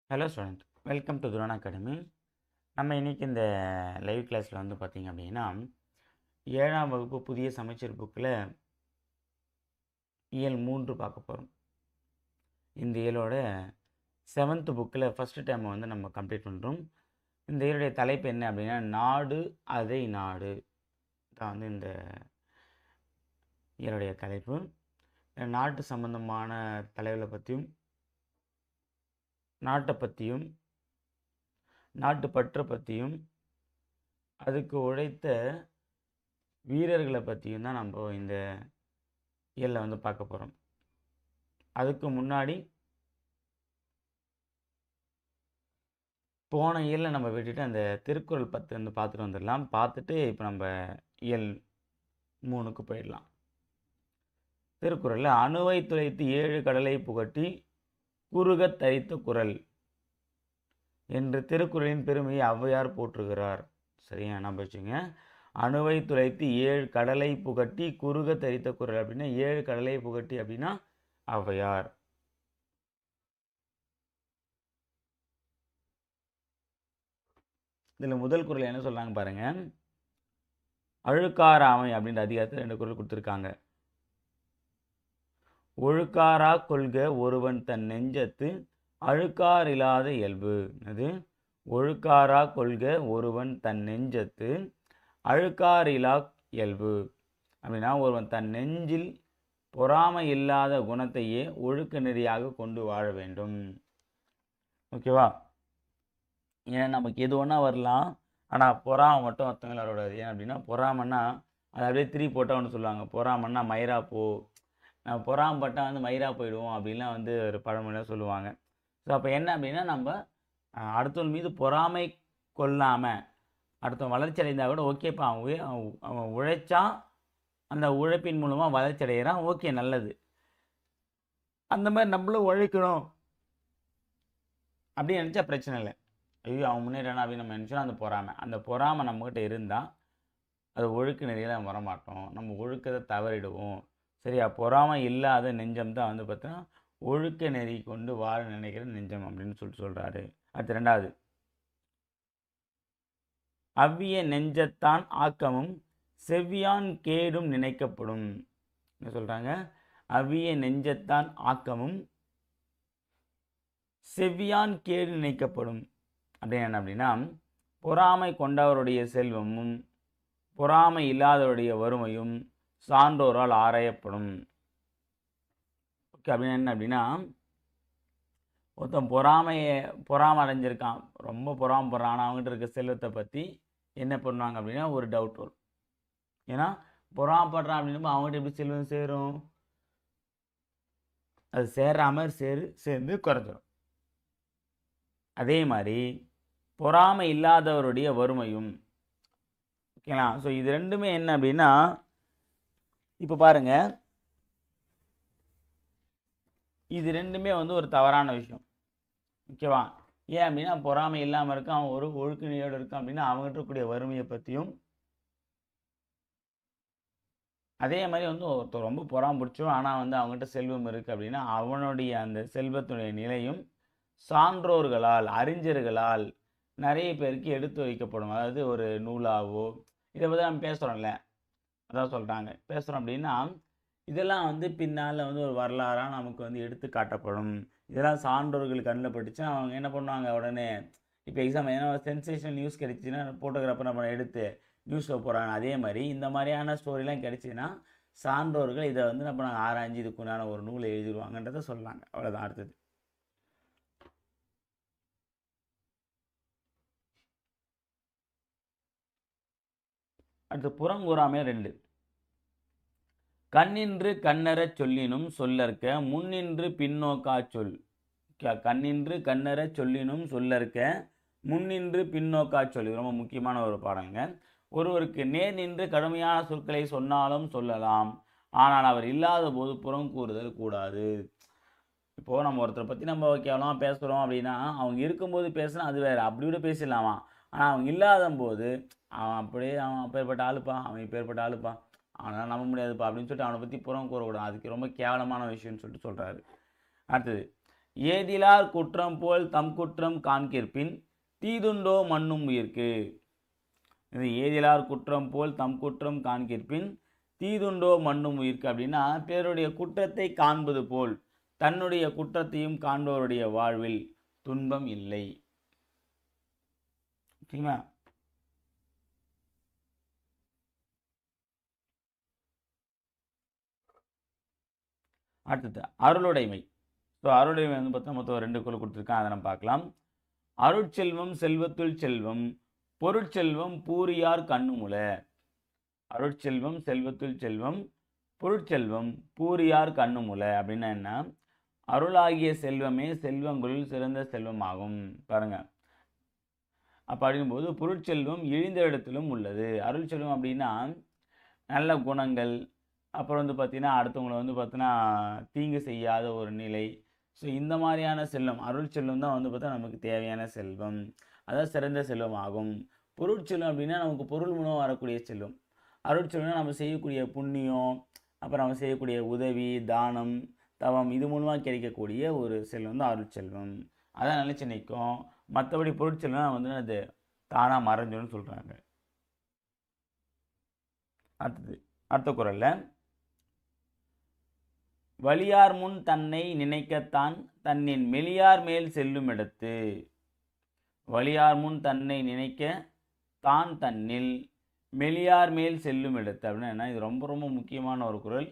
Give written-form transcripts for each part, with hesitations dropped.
Hello student, welcome to துரான் academy. நம்ம இன்றைக்கி இந்த லைவ் கிளாஸில் வந்து பார்த்திங்க அப்படின்னா 7ஆம் வகுப்பு புதிய சமச்சீர் புக்கில் இயல் 3 பார்க்க போகிறோம். இந்த இயலோட 7th புக்கில் ஃபஸ்ட்டு டைம் வந்து நம்ம கம்ப்ளீட் பண்ணுறோம். இந்த இயலுடைய தலைப்பு என்ன அப்படின்னா நாடு அதை நாடு தான் வந்து இந்த இயலுடைய தலைப்பு. நாட்டு சம்பந்தமான தலைவரை பற்றியும் நாட்டை பற்றியும் நாட்டுப்பற்றை பற்றியும் அதுக்கு உழைத்த வீரர்களை பற்றியும் தான் நம்ம இந்த இயலில் வந்து பார்க்க போகிறோம். அதுக்கு முன்னாடி போன இயலில் நம்ம விட்டுட்டு அந்த திருக்குறள் 10 வந்து பார்த்துட்டு வந்துடலாம். பார்த்துட்டு இப்போ நம்ம இயல் 3க்கு போயிடலாம். திருக்குறளில் அணுவை துளைத்து 7 கடலை புகட்டி குறுகத் தரித்த குறள் என்று திருக்குறளின் பெருமையை ஔவையார் போற்றுகிறார். சரியா நம்ம வச்சுங்க. அணுவை துளைத்து 7 கடலை புகட்டி குறுக தரித்த குறள் அப்படின்னா 7 கடலை புகட்டி அப்படின்னா ஔவையார். இதில் முதல் குறள் என்ன சொல்றாங்க பாருங்க. அழுக்காராமை அப்படின்ற அதிகாரத்தில் 2 குறள் கொடுத்துருக்காங்க. ஒழுக்காரா கொள்க ஒருவன் தன் நெஞ்சத்து அழுக்கார் இல்லாத இயல்பு. அது ஒழுக்காரா கொள்க ஒருவன் தன் நெஞ்சத்து அழுக்கார் இல்லா இயல்பு அப்படின்னா ஒருவன் தன் நெஞ்சில் பொறாமை இல்லாத குணத்தையே ஒழுக்க நெறியாக கொண்டு வாழ வேண்டும். ஓகேவா? ஏன்னா நமக்கு எது ஒன்றா வரலாம், ஆனால் பொறாமை மட்டும் ஒருத்தவங்க வரக்கூடாது. ஏன் அப்படின்னா பொறாமன்னா அது அப்படியே திரி போட்டால் ஒன்று சொல்லுவாங்க, பொறாமன்னா மயிரா போ, நம்ம பொறாமப்பட்டால் வந்து மயிரா போயிடுவோம் அப்படின்லாம் வந்து ஒரு பழமொழியாக சொல்லுவாங்க. ஸோ அப்போ என்ன அப்படின்னா நம்ம அடுத்தவன் மீது பொறாமை கொள்ளாமல் அடுத்தவன் வளர்ச்சி அடைந்தால் கூட ஓகேப்பா, அவன் உழைச்சா அந்த உழைப்பின் மூலமாக வளர்ச்சி அடைகிறான், ஓகே நல்லது, அந்த மாதிரி நம்மளும் உழைக்கணும் அப்படின்னு நினச்சா பிரச்சனை இல்லை. ஐயோ அவன் முன்னேறானா அப்படின்னு நம்ம நினச்சோன்னா அந்த பொறாமை நம்மக்கிட்ட இருந்தால் அது ஒழுக்க நெறியில் நம்ம வரமாட்டோம், நம்ம ஒழுக்கத்தை தவறிடுவோம். சரியா? பொறாமை இல்லாத நெஞ்சம் தான் வந்து பார்த்தீங்கன்னா ஒழுக்க நெறி கொண்டு வாழ நினைக்கிற நெஞ்சம் அப்படின்னு சொல்கிறாரு. அடுத்து 2வது, அவ்விய நெஞ்சத்தான் ஆக்கமும் செவ்வியான் கேடும் நினைக்கப்படும். என்ன சொல்கிறாங்க? அவ்விய நெஞ்சத்தான் ஆக்கமும் செவ்வியான் கேடு நினைக்கப்படும் அப்படின்னு என்ன அப்படின்னா பொறாமை கொண்டவருடைய செல்வமும் பொறாமை இல்லாதவருடைய வறுமையும் சான்றோரால் ஆராயப்படும். ஓகே, அப்படின்னு என்ன அப்படின்னா ஒருத்தன் பொறாமை அடைஞ்சிருக்கான், ரொம்ப பொறாமப்படுறான், ஆனால் அவங்ககிட்ட இருக்க செல்வத்தை பற்றி என்ன பண்ணுவாங்க அப்படின்னா ஒரு டவுட் வரும். ஏன்னா பொறாமப்படுறான் அப்படின்னு அவங்ககிட்ட எப்படி செல்வம் சேரும்? அது சேராமல் சேர்ந்து குறைஞ்சிடும். அதே மாதிரி பொறாமை இல்லாதவருடைய வறுமையும். ஓகேங்களா? ஸோ இது ரெண்டுமே என்ன அப்படின்னா இப்போ பாருங்க, இது ரெண்டுமே வந்து ஒரு தவறான விஷயம். ஓகேவா? ஏன் அப்படின்னா பொறாமை இல்லாமல் இருக்கான், அவன் ஒரு ஒழுக்க நெறியோடு இருக்கான் அப்படின்னா அவங்ககிட்ட இருக்கக்கூடிய வறுமையை பற்றியும், அதே மாதிரி வந்து ஒருத்தர் ரொம்ப பொறாமை பிடிச்சோம் ஆனால் வந்து அவங்ககிட்ட செல்வம் இருக்குது அப்படின்னா அவனுடைய அந்த செல்வத்துடைய நிலையும் சான்றோர்களால் அறிஞர்களால் நிறைய பேருக்கு எடுத்து வைக்கப்படும். அதாவது ஒரு நூலாவோ இதை பற்றி நம்ம பேசுகிறோம்ல, அதான் சொல்கிறாங்க பேசுகிறோம் அப்படின்னா இதெல்லாம் வந்து பின்னால் வந்து ஒரு வரலாறாக நமக்கு வந்து எடுத்து காட்டப்படும். இதெல்லாம் சான்றோர்கள் கண்ணில் பட்டுச்சுன்னா அவங்க என்ன பண்ணுவாங்க, உடனே இப்போ எக்ஸாம் ஏன்னா சென்சேஷனல் நியூஸ் கிடைச்சின்னா ஃபோட்டோகிராஃபர் நம்ம எடுத்து நியூஸில் போகிறாங்க. அதே மாதிரி இந்த மாதிரியான ஸ்டோரிலாம் கிடைச்சின்னா சான்றோர்கள் இதை வந்து நம்ம நாங்கள் ஆராய்ஞ்சு இதுக்குண்டான ஒரு நூலை எழுதிடுவாங்கன்றதை சொல்கிறாங்க. அவ்வளோதான். அடுத்தது புறங்கூறாமை 2. கண்ணின்று கண்ணறச் சொல்லினும் சொல்லற்க முன்னின்று பின்னோக்கா சொல். கண்ணின்று கண்ணறச் சொல்லினும் சொல்லற்க முன்னின்று பின்னோக்கா சொல். இது ரொம்ப முக்கியமான ஒரு பாடங்க. ஒருவருக்கு நேர் நின்று கடுமையான சொற்களை சொன்னாலும் சொல்லலாம், ஆனால் அவர் இல்லாத போது புறம் கூறுதல் கூடாது. இப்போது நம்ம ஒருத்தரை பற்றி நம்ம கேவலமாக பேசுகிறோம் அப்படின்னா அவங்க இருக்கும்போது பேசுனா அது வேறு, அப்படி கூட பேசிடலாமா. ஆனால் அவங்க இல்லாத போது அவன் அப்பேற்பட்ட ஆளுப்பா, அவன் இப்பேற்பட்ட ஆளுப்பா, அவனால் நம்ப முடியாதுப்பா அப்படின்னு சொல்லிட்டு அவனை பற்றி புறம் கூறக்கூடாது. அதுக்கு ரொம்ப கேவலமான விஷயம்னு சொல்லிட்டு சொல்கிறாரு. அடுத்தது, ஏதிலார் குற்றம் போல் தம் குற்றம் காண்கிற்பின் தீதுண்டோ மண்ணும் உயிர்க்கு. இது ஏதிலார் குற்றம் போல் தம் குற்றம் காண்கிற்பின் தீதுண்டோ மண்ணும் உயிர்க்கு அப்படின்னா பிறருடைய குற்றத்தை காண்பது போல் தன்னுடைய குற்றத்தையும் காண்பவருடைய வாழ்வில் துன்பம் இல்லை. ஓகேங்களா? அடுத்தது அருளுடைமை. ஸோ அருளுடைமை வந்து பார்த்தா மொத்தம் 2 குழு கொடுத்துருக்கேன், அதை நம்ம பார்க்கலாம். அருட்செல்வம் செல்வத்துள் செல்வம் பொருட்செல்வம் பூரியார் கண்ணுமுல. அருட்செல்வம் செல்வத்துள் செல்வம் பொருட்செல்வம் பூரியார் கண்ணுமுல அப்படின்னா என்ன? அருளாகிய செல்வமே செல்வங்களில் சிறந்த செல்வமாகும். பாருங்க, அப்போ அப்படிங்கும்போது பொருட்செல்வம் இழிந்த இடத்திலும் உள்ளது. அருள் செல்வம் அப்படின்னா நல்ல குணங்கள், அப்புறம் வந்து பார்த்தீங்கன்னா அடுத்தவங்களை வந்து பார்த்தீங்கன்னா தீங்கு செய்யாத ஒரு நிலை. ஸோ இந்த மாதிரியான செல்வம் அருள் செல்வம் தான் வந்து பார்த்தா நமக்கு தேவையான செல்வம், அதான் சிறந்த செல்வம் ஆகும். பொருட்செல்வம் அப்படின்னா நமக்கு பொருள் மூலம் வரக்கூடிய செல்வம். அருள் செல்வம்னா நம்ம செய்யக்கூடிய புண்ணியம், அப்புறம் நம்ம செய்யக்கூடிய உதவி, தானம், தவம், இது மூலமாக கிடைக்கக்கூடிய ஒரு செல்வம் தான் அருள் செல்வம். அதான் நிலைச்சு நிற்கும். மற்றபடி பொருட்செல்வம் வந்து அது தானாக மறைஞ்சுன்னு சொல்கிறாங்க. அடுத்த குறளில் வலியார் முன் தன்னை நினைக்கத்தான் தன்னின் மெலியார் மேல் செல்லும் இடத்து. வலியார் முன் தன்னை நினைக்க தான் தன்னில் மெலியார் மேல் செல்லும் இடத்து அப்படின்னா என்ன? இது ரொம்ப ரொம்ப முக்கியமான ஒரு குறள்.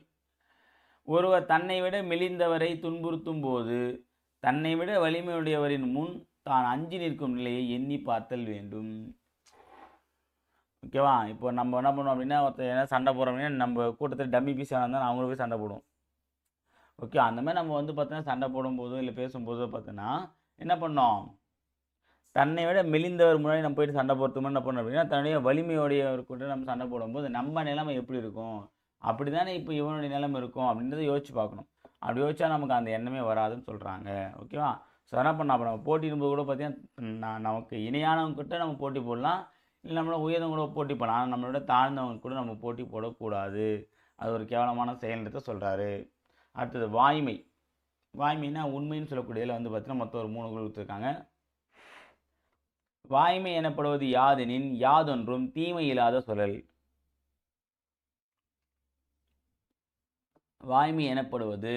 ஒருவர் தன்னை விட மெலிந்தவரை துன்புறுத்தும் போது தன்னை விட வலிமையுடையவரின் முன் தான் அஞ்சி நிற்கும் நிலையை எண்ணி பார்த்தல் வேண்டும். ஓகேவா? இப்போ நம்ம என்ன பண்ணுவோம் அப்படின்னா, ஒருத்தர் என்ன சண்டை போடுறோம் அப்படின்னா நம்ம கூட்டத்தில் டம்மி பீஸ் இருந்தால் அவங்கள போய் சண்டை போடுவோம். ஓகே, அந்த மாதிரி நம்ம வந்து பார்த்தோன்னா சண்டை போடும்போதோ இல்லை பேசும்போதோ பார்த்தோன்னா என்ன பண்ணோம், தன்னை விட மெலிந்தவர் முன்னாடி நம்ம போயிட்டு சண்டை போடுறதுக்கு என்ன பண்ணோம் அப்படின்னா தன்னுடைய வலிமையுடையவர் கூட நம்ம சண்டை போடும்போது நம்ம நிலைமை எப்படி இருக்கும், அப்படி தானே இப்போ இவனுடைய நிலைமை இருக்கும் அப்படின்றத யோசிச்சு பார்க்கணும். அப்படி யோசிச்சா நமக்கு அந்த எண்ணமே வராதுன்னு சொல்கிறாங்க. ஓகேவா? ஸோ என்ன பண்ணோம், அப்போ நம்ம போட்டிடும்போது கூட பார்த்தீங்கன்னா நமக்கு இணையானவங்ககிட்ட நம்ம போட்டி போடலாம், இல்லை நம்மளோட உயர்ந்தவங்க கூட போட்டி போடலாம். ஆனால் நம்மளோட தாழ்ந்தவங்க கூட நம்ம போட்டி போடக்கூடாது. அது ஒரு கேவலமான செயல்ன்றதை சொல்கிறாரு. அடுத்தது வாய்மை. வாய்மைனா உண்மைன்னு சொல்லக்கூடியதில் வந்து பார்த்தீங்கன்னா மொத்தம் ஒரு 3 குழு கொடுத்துருக்காங்க. வாய்மை எனப்படுவது யாதெனின் யாதொன்றும் தீமை இல்லாத சொல்லல். வாய்மை எனப்படுவது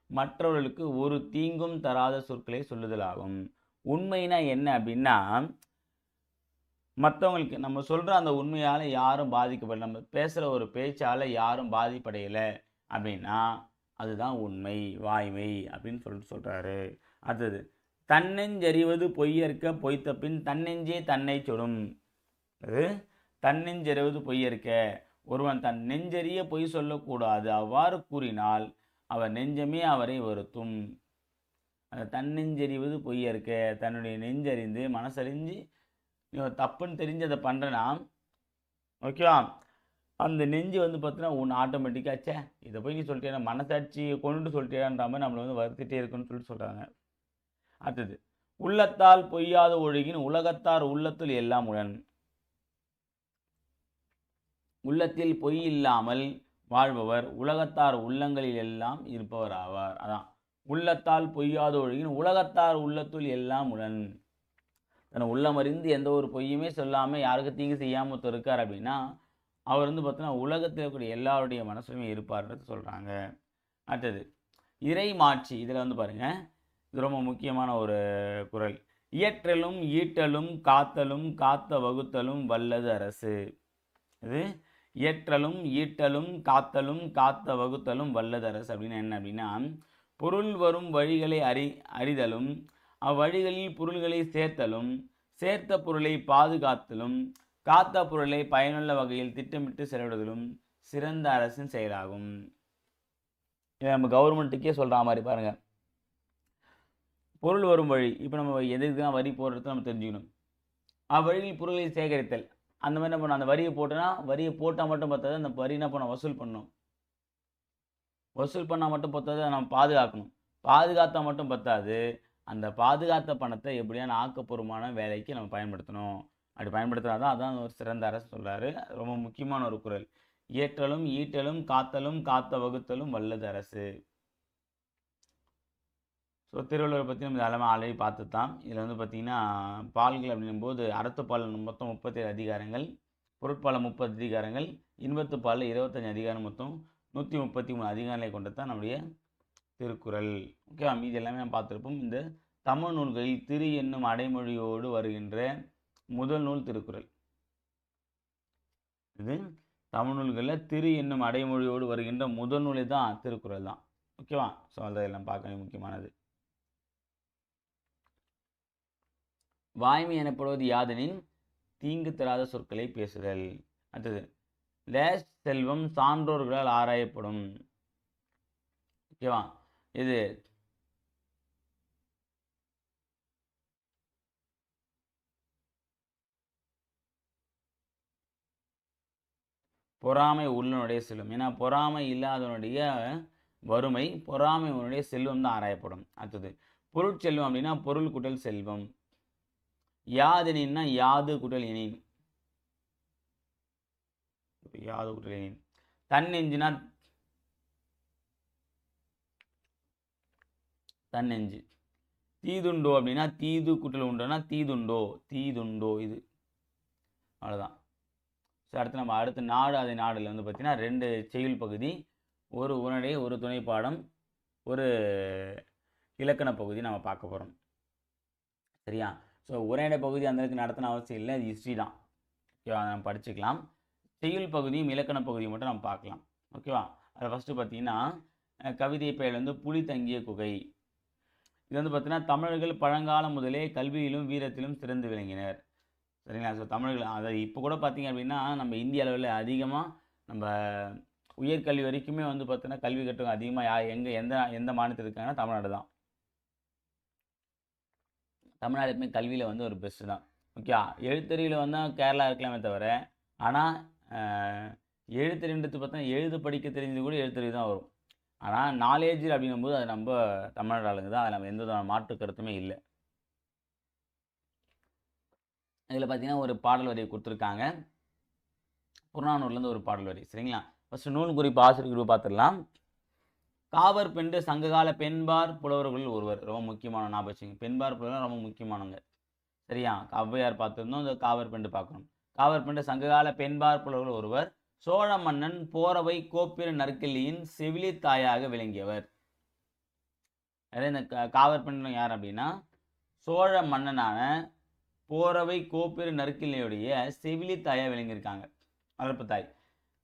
மற்றவர்களுக்கு ஒரு தீங்கும் தராத சொற்களை சொல்லுதல் ஆகும். உண்மைனா என்ன அப்படின்னா மற்றவங்களுக்கு நம்ம சொல்கிற அந்த உண்மையால் யாரும் பாதிக்கப்படலை, நம்ம பேசுகிற ஒரு பேச்சால் யாரும் பாதிப்படையலை அப்படின்னா அதுதான் உண்மை, வாய்மை அப்படின்னு சொல்கிறாரு. அடுத்தது தன்னெஞ்சறிவது பொய்யற்க பொய்த்த பின் தன்னெஞ்சே தன்னை சுடும். அது தன்னெஞ்சறிவது பொய்யற்க, ஒருவன் தன் நெஞ்சறிய பொய் சொல்லக்கூடாது, அவ்வாறு கூறினால் அவர் நெஞ்சமே அவரை வருத்தும். அந்த தன்னெஞ்சறிவது பொய்யற்க, தன்னுடைய நெஞ்சறிந்து மனசறிஞ்சு தப்புன்னு தெரிஞ்சு அதை பண்ணுறேன்னா ஓகேவா, அந்த நெஞ்சு வந்து பார்த்தீங்கன்னா ஒன்று ஆட்டோமேட்டிக்காச்சே இதை போய் நீ சொல்லிட்டே மனசாட்சி கொண்டு சொல்லிட்டேன்ற மாதிரி நம்மளை வந்து வருத்திட்டே இருக்குன்னு சொல்கிறாங்க. அடுத்தது உள்ளத்தால் பொய்யாத ஒழுகின் உலகத்தார் உள்ளத்தில் எல்லாம் உடன். உள்ளத்தில் பொய் இல்லாமல் வாழ்பவர் உலகத்தார் உள்ளங்களில் எல்லாம் இருப்பவர் ஆவார். அதான் உள்ளத்தால் பொய்யாத ஒழுகின் உலகத்தார் உள்ளத்துள் எல்லாம் உடன். தன் உள்ளமறிந்து எந்த ஒரு பொய்யுமே சொல்லாமல் யாருக்கு தீங்கு செய்யாமல் ஒருத்தர் இருக்கார் அப்படின்னா அவர் வந்து பார்த்தீங்கன்னா உலகத்தில் இருக்கக்கூடிய எல்லாருடைய மனசுலையுமே இருப்பார்ன்றது சொல்கிறாங்க. அடுத்தது இறை மாட்சி. இதில் வந்து பாருங்கள், இது ரொம்ப முக்கியமான ஒரு குறள். இயற்றலும் ஈட்டலும் காத்தலும் காத்த வகுத்தலும் வல்லது அரசு. இது இயற்றலும் ஈட்டலும் காத்தலும் காத்த வகுத்தலும் வல்லது அரசு அப்படின்னு என்ன அப்படின்னா பொருள் வரும் வழிகளை அறிதலும் அவ்வழிகளில் பொருள்களை சேர்த்தலும் சேர்த்த பொருளை பாதுகாத்தலும் காத்த பொருளை பயனுள்ள வகையில் திட்டமிட்டு செலவிடுதலும் சிறந்த அரசின் செயலாகும். இதை நம்ம கவர்மெண்ட்டுக்கே சொல்கிற மாதிரி பாருங்கள். பொருள் வரும் வழி, இப்போ நம்ம எதுக்கு தான் வரி போடுறது நம்ம தெரிஞ்சுக்கணும். அவ்வழியில் பொருளை சேகரித்தல், அந்த மாதிரி என்ன பண்ணணும், அந்த வரியை போட்டோன்னா வரியை போட்டால் மட்டும் பத்தாது, அந்த வரி என்ன பண்ண வசூல் பண்ணணும். வசூல் பண்ணால் மட்டும் பத்தாது, நம்ம பாதுகாக்கணும். பாதுகாத்தா மட்டும் பத்தாது, அந்த பாதுகாத்த பணத்தை எப்படியான ஆக்கப்பூர்வமான வேலைக்கு நம்ம பயன்படுத்தணும். அப்படி பயன்படுத்தினா தான் அதான் ஒரு சிறந்த அரசு சொல்கிறாரு. ரொம்ப முக்கியமான ஒரு குறள். இயற்றலும் ஈட்டலும் காத்தலும் காத்த வகுத்தலும் வல்லது அரசு. ஸோ திருவள்ளுவரை பற்றி நம்ம எல்லாமே ஆல்ரெடி பார்த்து தான். இதில் வந்து பார்த்திங்கன்னா பால்கள் அப்படிங்கும்போது அறத்துப்பால் மொத்தம் 37 அதிகாரங்கள், பொருட்பால் 30 அதிகாரங்கள், இன்பத்துப்பால் 25 அதிகாரம், மொத்தம் 133 அதிகாரங்களை கொண்டது தான் நம்முடைய திருக்குறள். ஓகேவா? மீதி எல்லாமே நம்ம பார்த்துருப்போம். இந்த தமிழ் நூல்களில் திரு என்னும் அடைமொழியோடு வருகின்ற முதல் நூல் திருக்குறள். இது தமிழ் நூல்களில் திரு என்னும் அடைமொழியோடு வருகின்ற முதல் நூலே தான் திருக்குறள் தான். ஓகேவா? ஸோ அதெல்லாம் பார்க்க முக்கியமானது. வாய்மை எனப்படுவது யாதெனின் தீங்கு தராத சொற்களை பேசுதல். அடுத்தது டேஷ் செல்வம் சான்றோர்களால் ஆராயப்படும். ஓகேவா? இது பொறாமை உள்ளனுடைய செல்வம். ஏன்னா பொறாமை இல்லாதவனுடைய வறுமை, பொறாமை உன்னுடைய செல்வம் தான் ஆராயப்படும். அடுத்தது பொருட்செல்வம் அப்படின்னா பொருள் கூட்டல் செல்வம். யாதெனின்னா யாது கூட்டல் எனின். யாது கூட்டல் எனின். தன்னெஞ்சுனா தன்னெஞ்சு. தீதுண்டோ அப்படின்னா தீது கூட்டல் உண்டோன்னா தீதுண்டோ, தீதுண்டோ. இது அவ்வளோதான். ஸோ அடுத்து நாடு அதை நாடில் வந்து பார்த்திங்கன்னா 2 செய்யுள் பகுதி, ஒரு உரைநடை, ஒரு துணைப்பாடம், ஒரு இலக்கண பகுதி நம்ம பார்க்க போகிறோம். சரியா? ஸோ உரைநடை பகுதி அந்தளவுக்கு நடத்தின அவசியம் இல்லை, அது ஹிஸ்ட்ரி தான். ஓகேவா? நம்ம படிச்சுக்கலாம். செய்யுள் பகுதியும் இலக்கண பகுதியும் மட்டும் நம்ம பார்க்கலாம். ஓகேவா? அதில் ஃபஸ்ட்டு பார்த்தீங்கன்னா கவிதை பெயர் வந்து புலி தங்கிய குகை. இது வந்து பார்த்தீங்கன்னா தமிழர்கள் பழங்காலம் முதலே கல்வியிலும் வீரத்திலும் சிறந்து விளங்கினர். சரிங்களா? ஸோ தமிழர்கள் அதை இப்போ கூட பார்த்திங்க அப்படின்னா நம்ம இந்திய அளவில் அதிகமாக நம்ம உயர்கல்வி வரைக்குமே வந்து பார்த்தீங்கன்னா கல்வி கட்டணம் அதிகமாக எந்த மாநிலத்தில் இருக்காங்கன்னா தமிழ்நாடு தான். தமிழ்நாடு எப்பவுமே கல்வியில் வந்து ஒரு பெஸ்ட்டு தான். ஓகே, எழுத்தறிவில் வந்தால் கேரளா இருக்கலாமே தவிர, ஆனால் எழுத்தறின்றது பார்த்தா எழுத படிக்க தெரிஞ்சது கூட எழுத்தறிவு தான் வரும். ஆனால் நாலேஜ் அப்படிங்கும்போது அது நம்ம தமிழ்நாடு ஆளுங்க தான். அது நம்ம எந்த விதமான மாற்று கருத்துமே இல்லை. இதில் பார்த்தீங்கன்னா ஒரு பாடல் வரியை கொடுத்துருக்காங்க, புறநானூர்லேருந்து ஒரு பாடல் வரி. சரிங்களா? ஃபஸ்ட்டு நூல் குறிப்பு ஆசிரியர் குறிப்பு பார்த்துடலாம். காவர் பெண்டு சங்ககால பெண்பார் புலவர்கள் ஒருவர். ரொம்ப முக்கியமான ஞாபகம். பெண்பார் புலவர் ரொம்ப முக்கியமானவங்க. சரியா? ஔவையார் பார்த்துருந்தோம், இந்த காவர் பெண்டு பார்க்கணும். காவர் பெண்டு சங்ககால பெண்பார் புலவர்கள் ஒருவர். சோழ மன்னன் போரவை கோப்பிர நற்கிள்ளியின் செவிலி தாயாக விளங்கியவர். இந்த காவர் பெண்டு யார் அப்படின்னா சோழ மன்னனான போரவை கோப்பிர நற்கிள்ளியுடைய செவிலி தாயாக விளங்கியிருக்காங்க, வளர்ப்பு தாய்.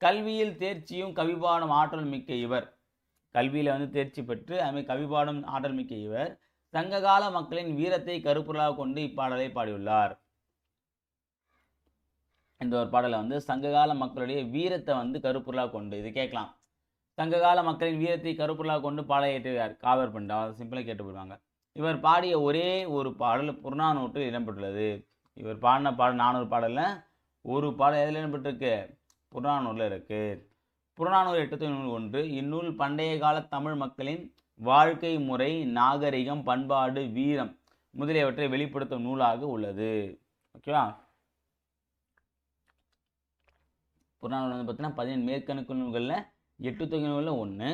கல்வியில் தேர்ச்சியும் கவிபாடும் ஆற்றல் மிக்க இவர். கல்வியில் வந்து தேர்ச்சி பெற்று அதுமாதிரி கவிபாடும் ஆற்றல் மிக்க இவர் சங்ககால மக்களின் வீரத்தை கருப்பொருளாக கொண்டு இப்பாடலை பாடியுள்ளார். இந்த ஒரு பாடலை வந்து சங்ககால மக்களுடைய வீரத்தை வந்து கருப்பொருளாக கொண்டு, இது கேட்கலாம், சங்ககால மக்களின் வீரத்தை கருப்பொருளாக கொண்டு பாடலை ஏற்றுவார் காவர் பெண்டு. அதை சிம்பிளாக கேட்டு போடுவாங்க. இவர் பாடிய ஒரே ஒரு பாடல் புறநானூற்றில் இடம்பெற்றுள்ளது. இவர் பாடின பாடல் 400 பாடலில் ஒரு பாடல் எதில் இடம்பெற்றிருக்கு? புறநானூரில் இருக்குது. புறநானூறு 801. இந்நூல் பண்டைய கால தமிழ் மக்களின் வாழ்க்கை முறை, நாகரிகம், பண்பாடு, வீரம் முதலியவற்றை வெளிப்படுத்தும் நூலாக உள்ளது. ஓகேவா? புறநானூறு வந்து பார்த்தீங்கன்னா 15 மேற்கணக்கு நூல்களில் 8 தொகை நூலில் 1.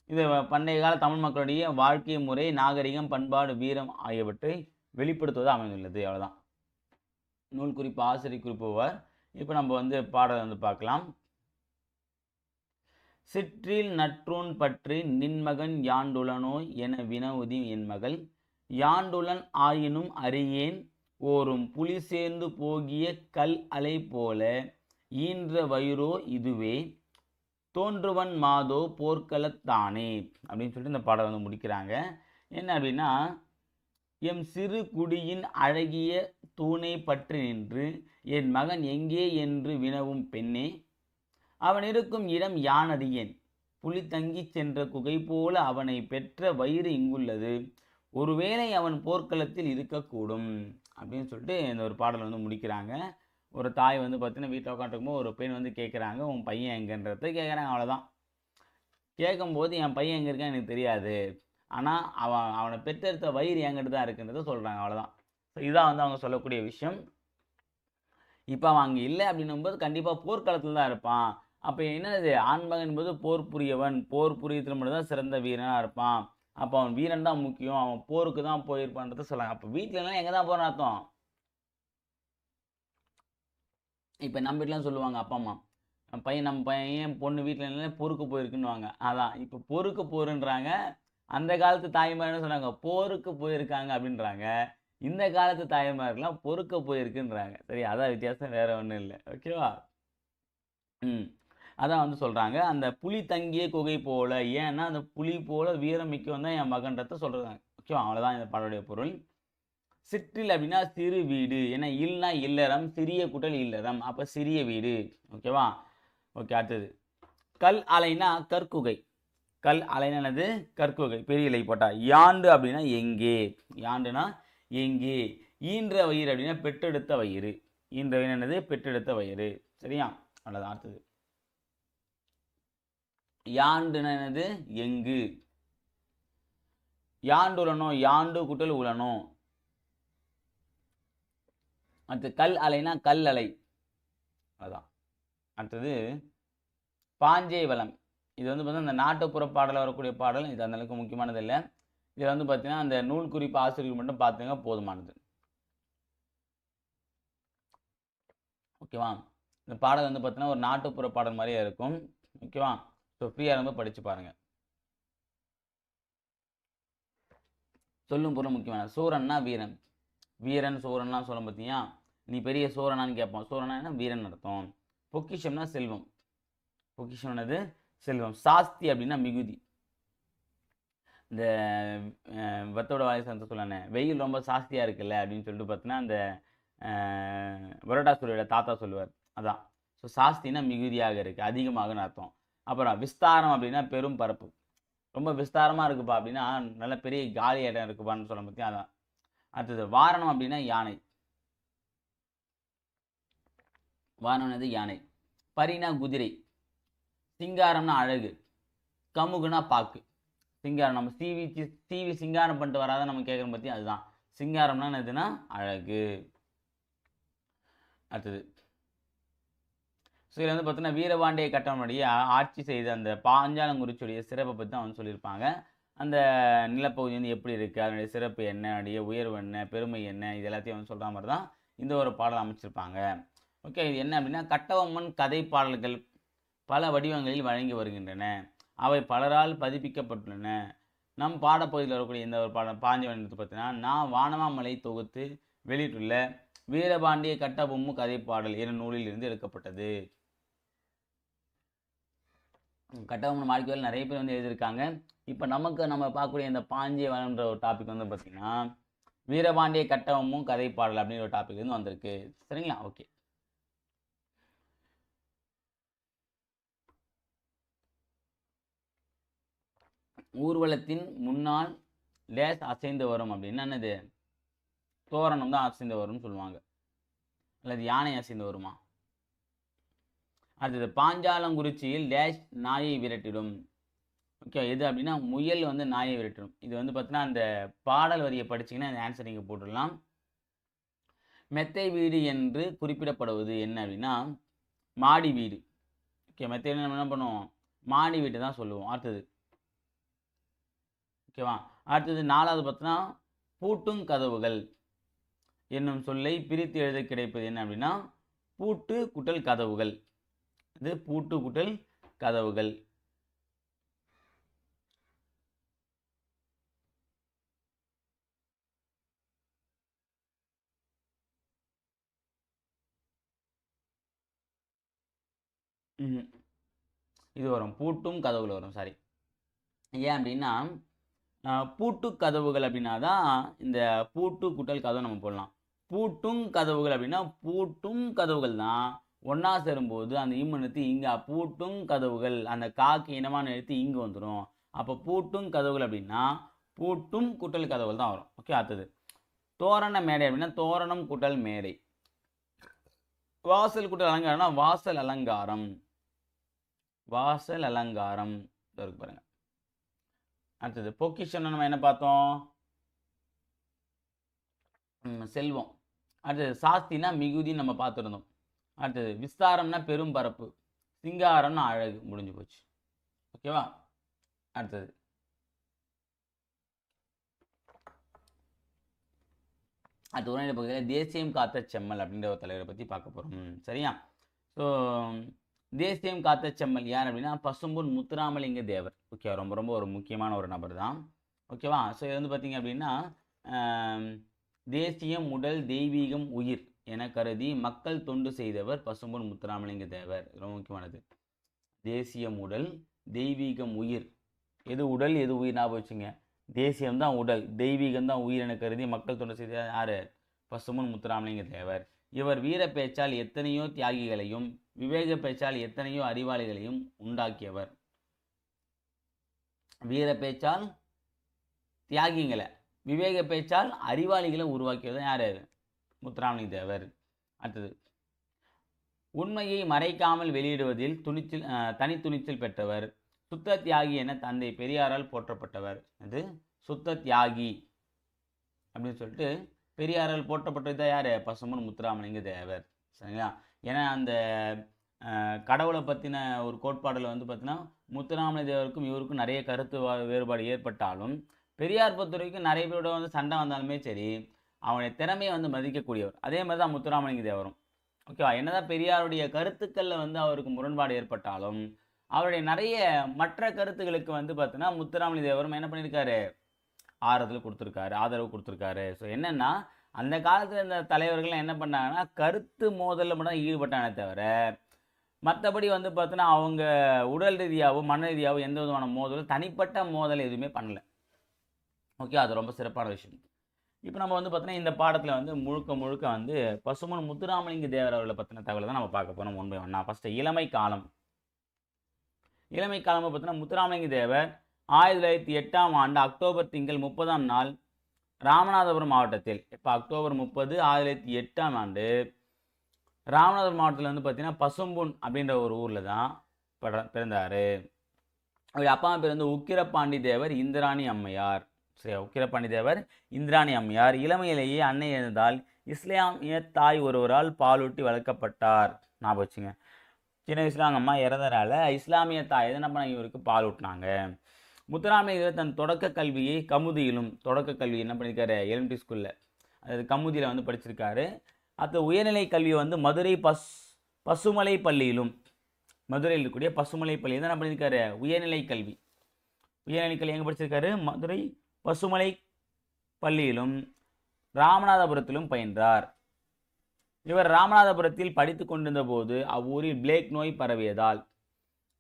இது பண்டைய கால தமிழ் மக்களுடைய வாழ்க்கை முறை, நாகரிகம், பண்பாடு, வீரம் ஆகியவற்றை வெளிப்படுத்துவது அமைந்துள்ளது. அவ்வளோதான். நூல் குறிப்பு ஆசிரியர் குறிப்புவார். இப்போ நம்ம வந்து பாடல் வந்து பார்க்கலாம். சிற்றில் நற்றூன் பற்றி நின்மகன் யாண்டுளனோ என வினவுதி என் மகள் யாண்டுளன் ஆயினும் அறியேன் ஓரும் புலி சேர்ந்து போகிய கல் அலை போல ஈன்ற வயிறோ இதுவே தோன்றுவன் மாதோ போர்க்களத்தானே அப்படின்னு சொல்லிட்டு இந்த பாடம் வந்து முடிக்கிறாங்க. என்ன அப்படின்னா, எம் சிறு குடியின் அழகிய தூணை பற்றி நின்று என் மகன் எங்கே என்று வினவும் பெண்ணே, அவன் இருக்கும் இடம் யானறியேன், புலி தங்கி சென்ற குகை போல அவனை பெற்ற வயிறு இங்குள்ளது, ஒருவேளை அவன் போர்க்களத்தில் இருக்கக்கூடும் அப்படின்னு சொல்லிட்டு இந்த ஒரு பாடல் வந்து முடிக்கிறாங்க. ஒரு தாய் வந்து பார்த்தீங்கன்னா வீட்டில் உட்காந்துருக்கும்போது ஒரு பெண் வந்து கேட்குறாங்க, உன் பையன் எங்கன்றத கேட்குறாங்க. அவ்வளோதான். கேட்கும்போது என் பையன் எங்கே இருக்கான்னு எனக்கு தெரியாது, ஆனால் அவனை பெற்றெடுத்த வயிறு என்கிட்ட தான் இருக்குன்றதை சொல்கிறாங்க. அவ்வளோதான். ஸோ இதுதான் வந்து அவங்க சொல்லக்கூடிய விஷயம். இப்போ அவன் அங்கே இல்லை அப்படின்னும்போது கண்டிப்பாக போர்க்களத்தில் தான் இருப்பான். அப்போ என்னது, ஆண்மகன் என்பது போர் புரியவன், போர் புரியத்தில் மட்டும்தான் சிறந்த வீரனாக இருப்பான். அப்போ அவன் வீரன் தான் முக்கியம், அவன் போருக்கு தான் போயிருப்பான்றத சொல்கிறாங்க. அப்போ வீட்டில் எல்லாம் எங்கே தான் போகிறான் அர்த்தம்? இப்போ நம்ம வீட்டிலாம் சொல்லுவாங்க அப்பா அம்மா, நம்ம பையன் பொண்ணு வீட்டில் இல்லை பொறுக்க போயிருக்குன்னுவாங்க. அதான் இப்போ பொறுக்க போருன்றாங்க. அந்த காலத்து தாய்மார் என்ன சொன்னாங்க, போருக்கு போயிருக்காங்க அப்படின்றாங்க. இந்த காலத்து தாய்மார்கள்லாம் பொறுக்க போயிருக்குன்றாங்க. சரி, அதான் வித்தியாசம், வேற ஒன்றும் இல்லை. ஓகேவா? அதான் வந்து சொல்கிறாங்க, அந்த புலி தங்கிய குகை போல, ஏன்னா அந்த புலி போல வீரம் மிக்கவன் தான் என் மகன்றத சொல்கிறாங்க. ஓகேவா? அவ்வளோதான் இந்த பாடலுடைய பொருள். சிற்றில் அப்படின்னா சிறு வீடு, ஏன்னா இல்லைனா இல்லறம், சிறிய குட்டல் இல்லறம், அப்போ சிறிய வீடு. ஓகேவா? ஓகே, அடுத்தது கல் அலைனா கற்குகை. கல் அலைனது கற்குகை, பெரிய இலை போட்டா. யாண்டு அப்படின்னா எங்கே, யாண்டுனா எங்கே. ஈன்ற வயிறு அப்படின்னா பெற்றெடுத்த வயிறு. ஈன்ற வயிறு என்னது, பெற்றெடுத்த வயிறு. சரியா? அவ்வளோதான். அடுத்தது யாண்டுனா என்னது, எங்கு. யாண்டு உலனோ, யாண்டு குட்டல் உலனோ. அடுத்து கல் அலைனா கல் அலை. அதான். அடுத்தது பாஞ்சை வளம். இது வந்து பார்த்தீங்கன்னா இந்த நாட்டுப்புற பாடலில் வரக்கூடிய பாடல். இது அந்த அளவுக்கு முக்கியமானது இல்லை. இதில் வந்து பார்த்தீங்கன்னா அந்த நூல் குறிப்பு ஆசிரியர்கள் மட்டும் பார்த்துங்க, போதுமானது. ஓகேவா? இந்த பாடல் வந்து பார்த்தீங்கன்னா ஒரு நாட்டுப்புற பாடல் மாதிரியே இருக்கும். ஓகேவா? ஸோ ஃப்ரீயாக இருந்து படித்து பாருங்கள். சொல்லும் பொருள் முக்கியமான. சூரன்னா வீரன். வீரன் சூரன்லாம் சொல்ல பார்த்தீங்கன்னா, நீ பெரிய சூரனான்னு கேட்போம். சூரனா என்ன, வீரன் அர்த்தம். பொக்கிஷம்னா செல்வம். பொக்கிஷம்னது செல்வம். சாஸ்தி அப்படின்னா மிகுதி. இந்த வத்தோட வாய் சந்த சொல்லானே, வெயில் ரொம்ப சாஸ்தியாக இருக்குல்ல அப்படின்னு சொல்லிட்டு பார்த்தீங்கன்னா அந்த வருடாசுரியோட தாத்தா சொல்லுவார். அதான். ஸோ சாஸ்தினா மிகுதியாக இருக்குது, அதிகமாகன்னு அர்த்தம். அப்புறம் விஸ்தாரம் அப்படின்னா பெரும் பரப்பு. ரொம்ப விஸ்தாரமாக இருக்குப்பா அப்படின்னா நல்ல பெரிய காலி இடம் இருக்குப்பான்னு சொல்ல பற்றி. அதான். அடுத்தது வாரணம் அப்படின்னா யானை. வாரணம்னது யானை. பரினா குதிரை. சிங்காரம்னா அழகு. கமுகுனா பாக்கு. சிங்காரம் நம்ம சீவி சிங்காரம் பண்ணிட்டு வராத நம்ம கேட்குறோம் பற்றி, அதுதான். சிங்காரம்னா என்னதுன்னா அழகு. அடுத்தது ஸோ இதில் வந்து பார்த்தீங்கன்னா வீரபாண்டிய கட்டவனுடைய ஆட்சி செய்த அந்த பாஞ்சாலங்குறிச்சியுடைய சிறப்பை பற்றி தான் வந்து சொல்லியிருப்பாங்க. அந்த நிலப்பகுதி வந்து எப்படி இருக்குது, அதனுடைய சிறப்பு என்ன, அதனுடைய உயர்வு என்ன, பெருமை என்ன, இது எல்லாத்தையும் வந்து சொல்கிற மாதிரி தான் இந்த ஒரு பாடல் அமைச்சிருப்பாங்க. ஓகே, இது என்ன அப்படின்னா கட்டபொம்மன் கதை பாடல்கள் பல வடிவங்களில் வழங்கி வருகின்றன. அவை பலரால் பதிப்பிக்கப்பட்டுள்ளன. நம் பாடப்பகுதியில் வரக்கூடிய இந்த ஒரு பாடம் பாஞ்சவன் பார்த்தீங்கன்னா நான் வானமாமலை தொகுத்து வெளியிட்டுள்ள வீரபாண்டிய கட்டபொம்மு கதை பாடல் என்ற நூலில் இருந்து எடுக்கப்பட்டது. கட்டபொம்மன் வாழ்க்கையில் நிறைய பேர் வந்து எழுதியிருக்காங்க. இப்போ நம்ம பார்க்கக்கூடிய இந்த பாஞ்சிய வனம்ன்ற ஒரு டாபிக் வந்து பார்த்தீங்கன்னா வீரபாண்டிய கட்டபொம்மு கதை பாடல் அப்படிங்கிற ஒரு டாபிக் வந்து வந்திருக்கு. சரிங்களா? ஓகே. ஊர்வலத்தின் முன்னால் லேஸ் அசைந்து வரும் அப்படின்னா என்னது, தோரணம் தான் அசைந்து வரும்னு சொல்லுவாங்க. அல்லது யானை அசைந்து வருமா? அடுத்தது பாஞ்சாலங்குறிச்சியில் டேஷ் நாயை விரட்டிடும். ஓகே, எது அப்படின்னா முயல் வந்து நாயை விரட்டிடும். இது வந்து பார்த்தீங்கன்னா அந்த பாடல் வரியை படிச்சிங்கன்னா அந்த ஆன்சர் நீங்கள் போட்டுடலாம். மெத்தை வீடு என்று குறிப்பிடப்படுவது என்ன அப்படின்னா மாடி வீடு. ஓகே, மெத்தை வீடு நம்ம என்ன பண்ணுவோம், மாடி வீட்டை தான் சொல்லுவோம். அடுத்தது ஓகேவா? அடுத்தது நாலாவது பார்த்தோன்னா பூட்டும் கதவுகள் என்னும் சொல்லை பிரித்து எழுத கிடைப்பது என்ன அப்படின்னா பூட்டு குட்டல் கதவுகள். இது பூட்டு குட்டல் கதவுகள். இது வரும், பூட்டும் கதவுகள் வரும். சாரி, ஏன் அப்படின்னா பூட்டு கதவுகள் அப்படின்னா தான் இந்த பூட்டு குட்டல் கதவு நம்ம போடலாம். பூட்டும் கதவுகள் அப்படின்னா பூட்டும் கதவுகள் தான் ஒன்றா சேரும்போது அந்த இம்முனத்து இங்கே பூட்டும் கதவுகள், அந்த காக்கு இனமான எழுத்து இங்கே வந்துடும். அப்போ பூட்டும் கதவுகள் அப்படின்னா பூட்டும் குட்டல் கதவுகள் தான் வரும். ஓகே, அடுத்தது தோரண மேடை அப்படின்னா தோரணம் குட்டல் மேடை. வாசல் குட்டல் அலங்காரம்னா வாசல் அலங்காரம். வாசல் அலங்காரம் இருக்கு பாருங்க. அடுத்தது பொக்கிஷம் நம்ம என்ன பார்த்தோம், செல்வம். அடுத்தது சாஸ்தினா மிகுதி நம்ம பார்த்துருந்தோம். அடுத்தது விஸ்தாரம்னா பெரும் பரப்பு, சிங்காரம்னா அழகு. முடிஞ்சு போச்சு. ஓகேவா? அடுத்தது அது உரைநடை பகுதியில் தேசியம் காத்த செம்மல் அப்படின்ற ஒரு தலைவரை பற்றி பார்க்க போகிறோம். சரியா? ஸோ தேசியம் காத்த செம்மல் யார் அப்படின்னா பசும்பொன் முத்துராமலிங்க தேவர். ஓகே, ரொம்ப ரொம்ப ஒரு முக்கியமான ஒரு நபர் தான். ஓகேவா? ஸோ இது வந்து பார்த்தீங்க அப்படின்னா தேசியம் உடல் தெய்வீகம் உயிர் என கருதி மக்கள் தொண்டு செய்தவர் பசும்பொன் முத்துராமலிங்க தேவர். ரொம்ப முக்கியமானது. தேசியம் உடல் தெய்வீகம் உயிர். எது உடல் எது உயிர் ஞாபகம் வச்சுங்க. தேசியம் தான் உடல், தெய்வீகம் தான் உயிர் என கருதி மக்கள் தொண்டு செய்த யார்? பசும்பொன் முத்துராமலிங்க தேவர். இவர் வீர பேச்சால் எத்தனையோ தியாகிகளையும் விவேக பேச்சால் எத்தனையோ அறிவாளிகளையும் உண்டாக்கியவர். வீர பேச்சால் தியாகிகளை, விவேக பேச்சால் அறிவாளிகளை உருவாக்கியவர் யார்? முத்துராமலிங்க தேவர். அடுத்தது, உண்மையை மறைக்காமல் வெளியிடுவதில் தனி துணிச்சல் பெற்றவர். சுத்த தியாகி என தந்தை பெரியாரால் போற்றப்பட்டவர். அது சுத்த தியாகி அப்படின்னு சொல்லிட்டு பெரியாரால் போற்றப்பட்டது தான் யார்? பசும்பொன் முத்துராமலிங்க தேவர். சரிங்களா? ஏன்னா அந்த கடவுளை பற்றின ஒரு கோட்பாடில் வந்து பார்த்தீங்கன்னா முத்துராமலிங்க தேவருக்கும் இவருக்கும் நிறைய கருத்து வேறுபாடு ஏற்பட்டாலும் பெரியார் பொறுத்த வரைக்கும் நிறைய பேரோட வந்து சண்டை வந்தாலுமே சரி அவனுடைய திறமையை வந்து மதிக்கக்கூடியவர். அதே மாதிரி தான் முத்துராமலிங்க தேவரும். ஓகேவா? என்னதான் பெரியாருடைய கருத்துக்களில் வந்து அவருக்கு முரண்பாடு ஏற்பட்டாலும் அவருடைய நிறைய மற்ற கருத்துக்களுக்கு வந்து பார்த்தீங்கன்னா முத்துராமலிங்க தேவரும் என்ன பண்ணியிருக்காரு? ஆறுதல் கொடுத்துருக்காரு, ஆதரவு கொடுத்துருக்காரு. ஸோ என்னென்னா அந்த காலத்தில் இந்த தலைவர்கள் என்ன பண்ணாங்கன்னா கருத்து மோதலில் மட்டும் ஈடுபட்டானே தவிர மற்றபடி வந்து பார்த்தோன்னா அவங்க உடல் ரீதியாகவோ மன ரீதியாகவோ எந்த விதமான மோதலும் தனிப்பட்ட மோதல் எதுவுமே பண்ணலை. ஓகே, அது ரொம்ப சிறப்பான விஷயம். இப்போ நம்ம வந்து பார்த்தோன்னா இந்த பாடத்தில் வந்து முழுக்க முழுக்க வந்து பசும்பொன் முத்துராமலிங்க தேவர் அவர்களை பற்றின தகவலை தான் நம்ம பார்க்க போகிறோம் ஒன் பை ஒன்னா. ஃபஸ்ட்டு இளமை காலம். இளமை காலம் பார்த்தீங்கன்னா முத்துராமலிங்க தேவர் 1908ஆம் ஆண்டு அக்டோபர் திங்கள் 30ஆம் நாள் ராமநாதபுரம் மாவட்டத்தில், இப்போ அக்டோபர் 30 1908ஆம் ஆண்டு ராமநாதபுரம் மாவட்டத்தில் வந்து பார்த்தீங்கன்னா பசும்பொன் அப்படின்ற ஒரு ஊரில் தான் பிறந்தார். அவருடைய அப்பா பேர் வந்து உக்கிரபாண்டி தேவர் இந்திராணி அம்மையார். சரி, உக்கிரபாண்டி தேவர் இந்திராணி அம்மையார். இளமையிலேயே அன்னை இழந்ததால் இஸ்லாமிய தாய் ஒருவரால் பாலூட்டி வளர்க்கப்பட்டார். ஞாபகம் வச்சுங்க. சின்ன வயசுல அவங்க அம்மா இறந்ததால இஸ்லாமிய தாய் என்ன பண்ண இவருக்கு பால் ஊட்டினாங்க. முத்துராமலிங்க தன் தொடக்க கல்வியை கமுதியிலும், தொடக்க கல்வி என்ன பண்ணியிருக்காரு? எலிமெண்ட்ரி ஸ்கூலில், அதாவது கமுதியில் வந்து படிச்சிருக்காரு. அடுத்த உயர்நிலை கல்வியை வந்து மதுரை பசுமலை பள்ளியிலும், மதுரையில் இருக்கக்கூடிய பசுமலை பள்ளியில் தான் என்ன பண்ணியிருக்காரு? உயர்நிலை கல்வி. உயர்நிலை கல்வி எங்கே படிச்சிருக்காரு? மதுரை பசுமலை பள்ளியிலும் ராமநாதபுரத்திலும் பயின்றார். இவர் ராமநாதபுரத்தில் படித்து கொண்டிருந்த போது அவ்வூரில் பிளேக் நோய் பரவியதால்,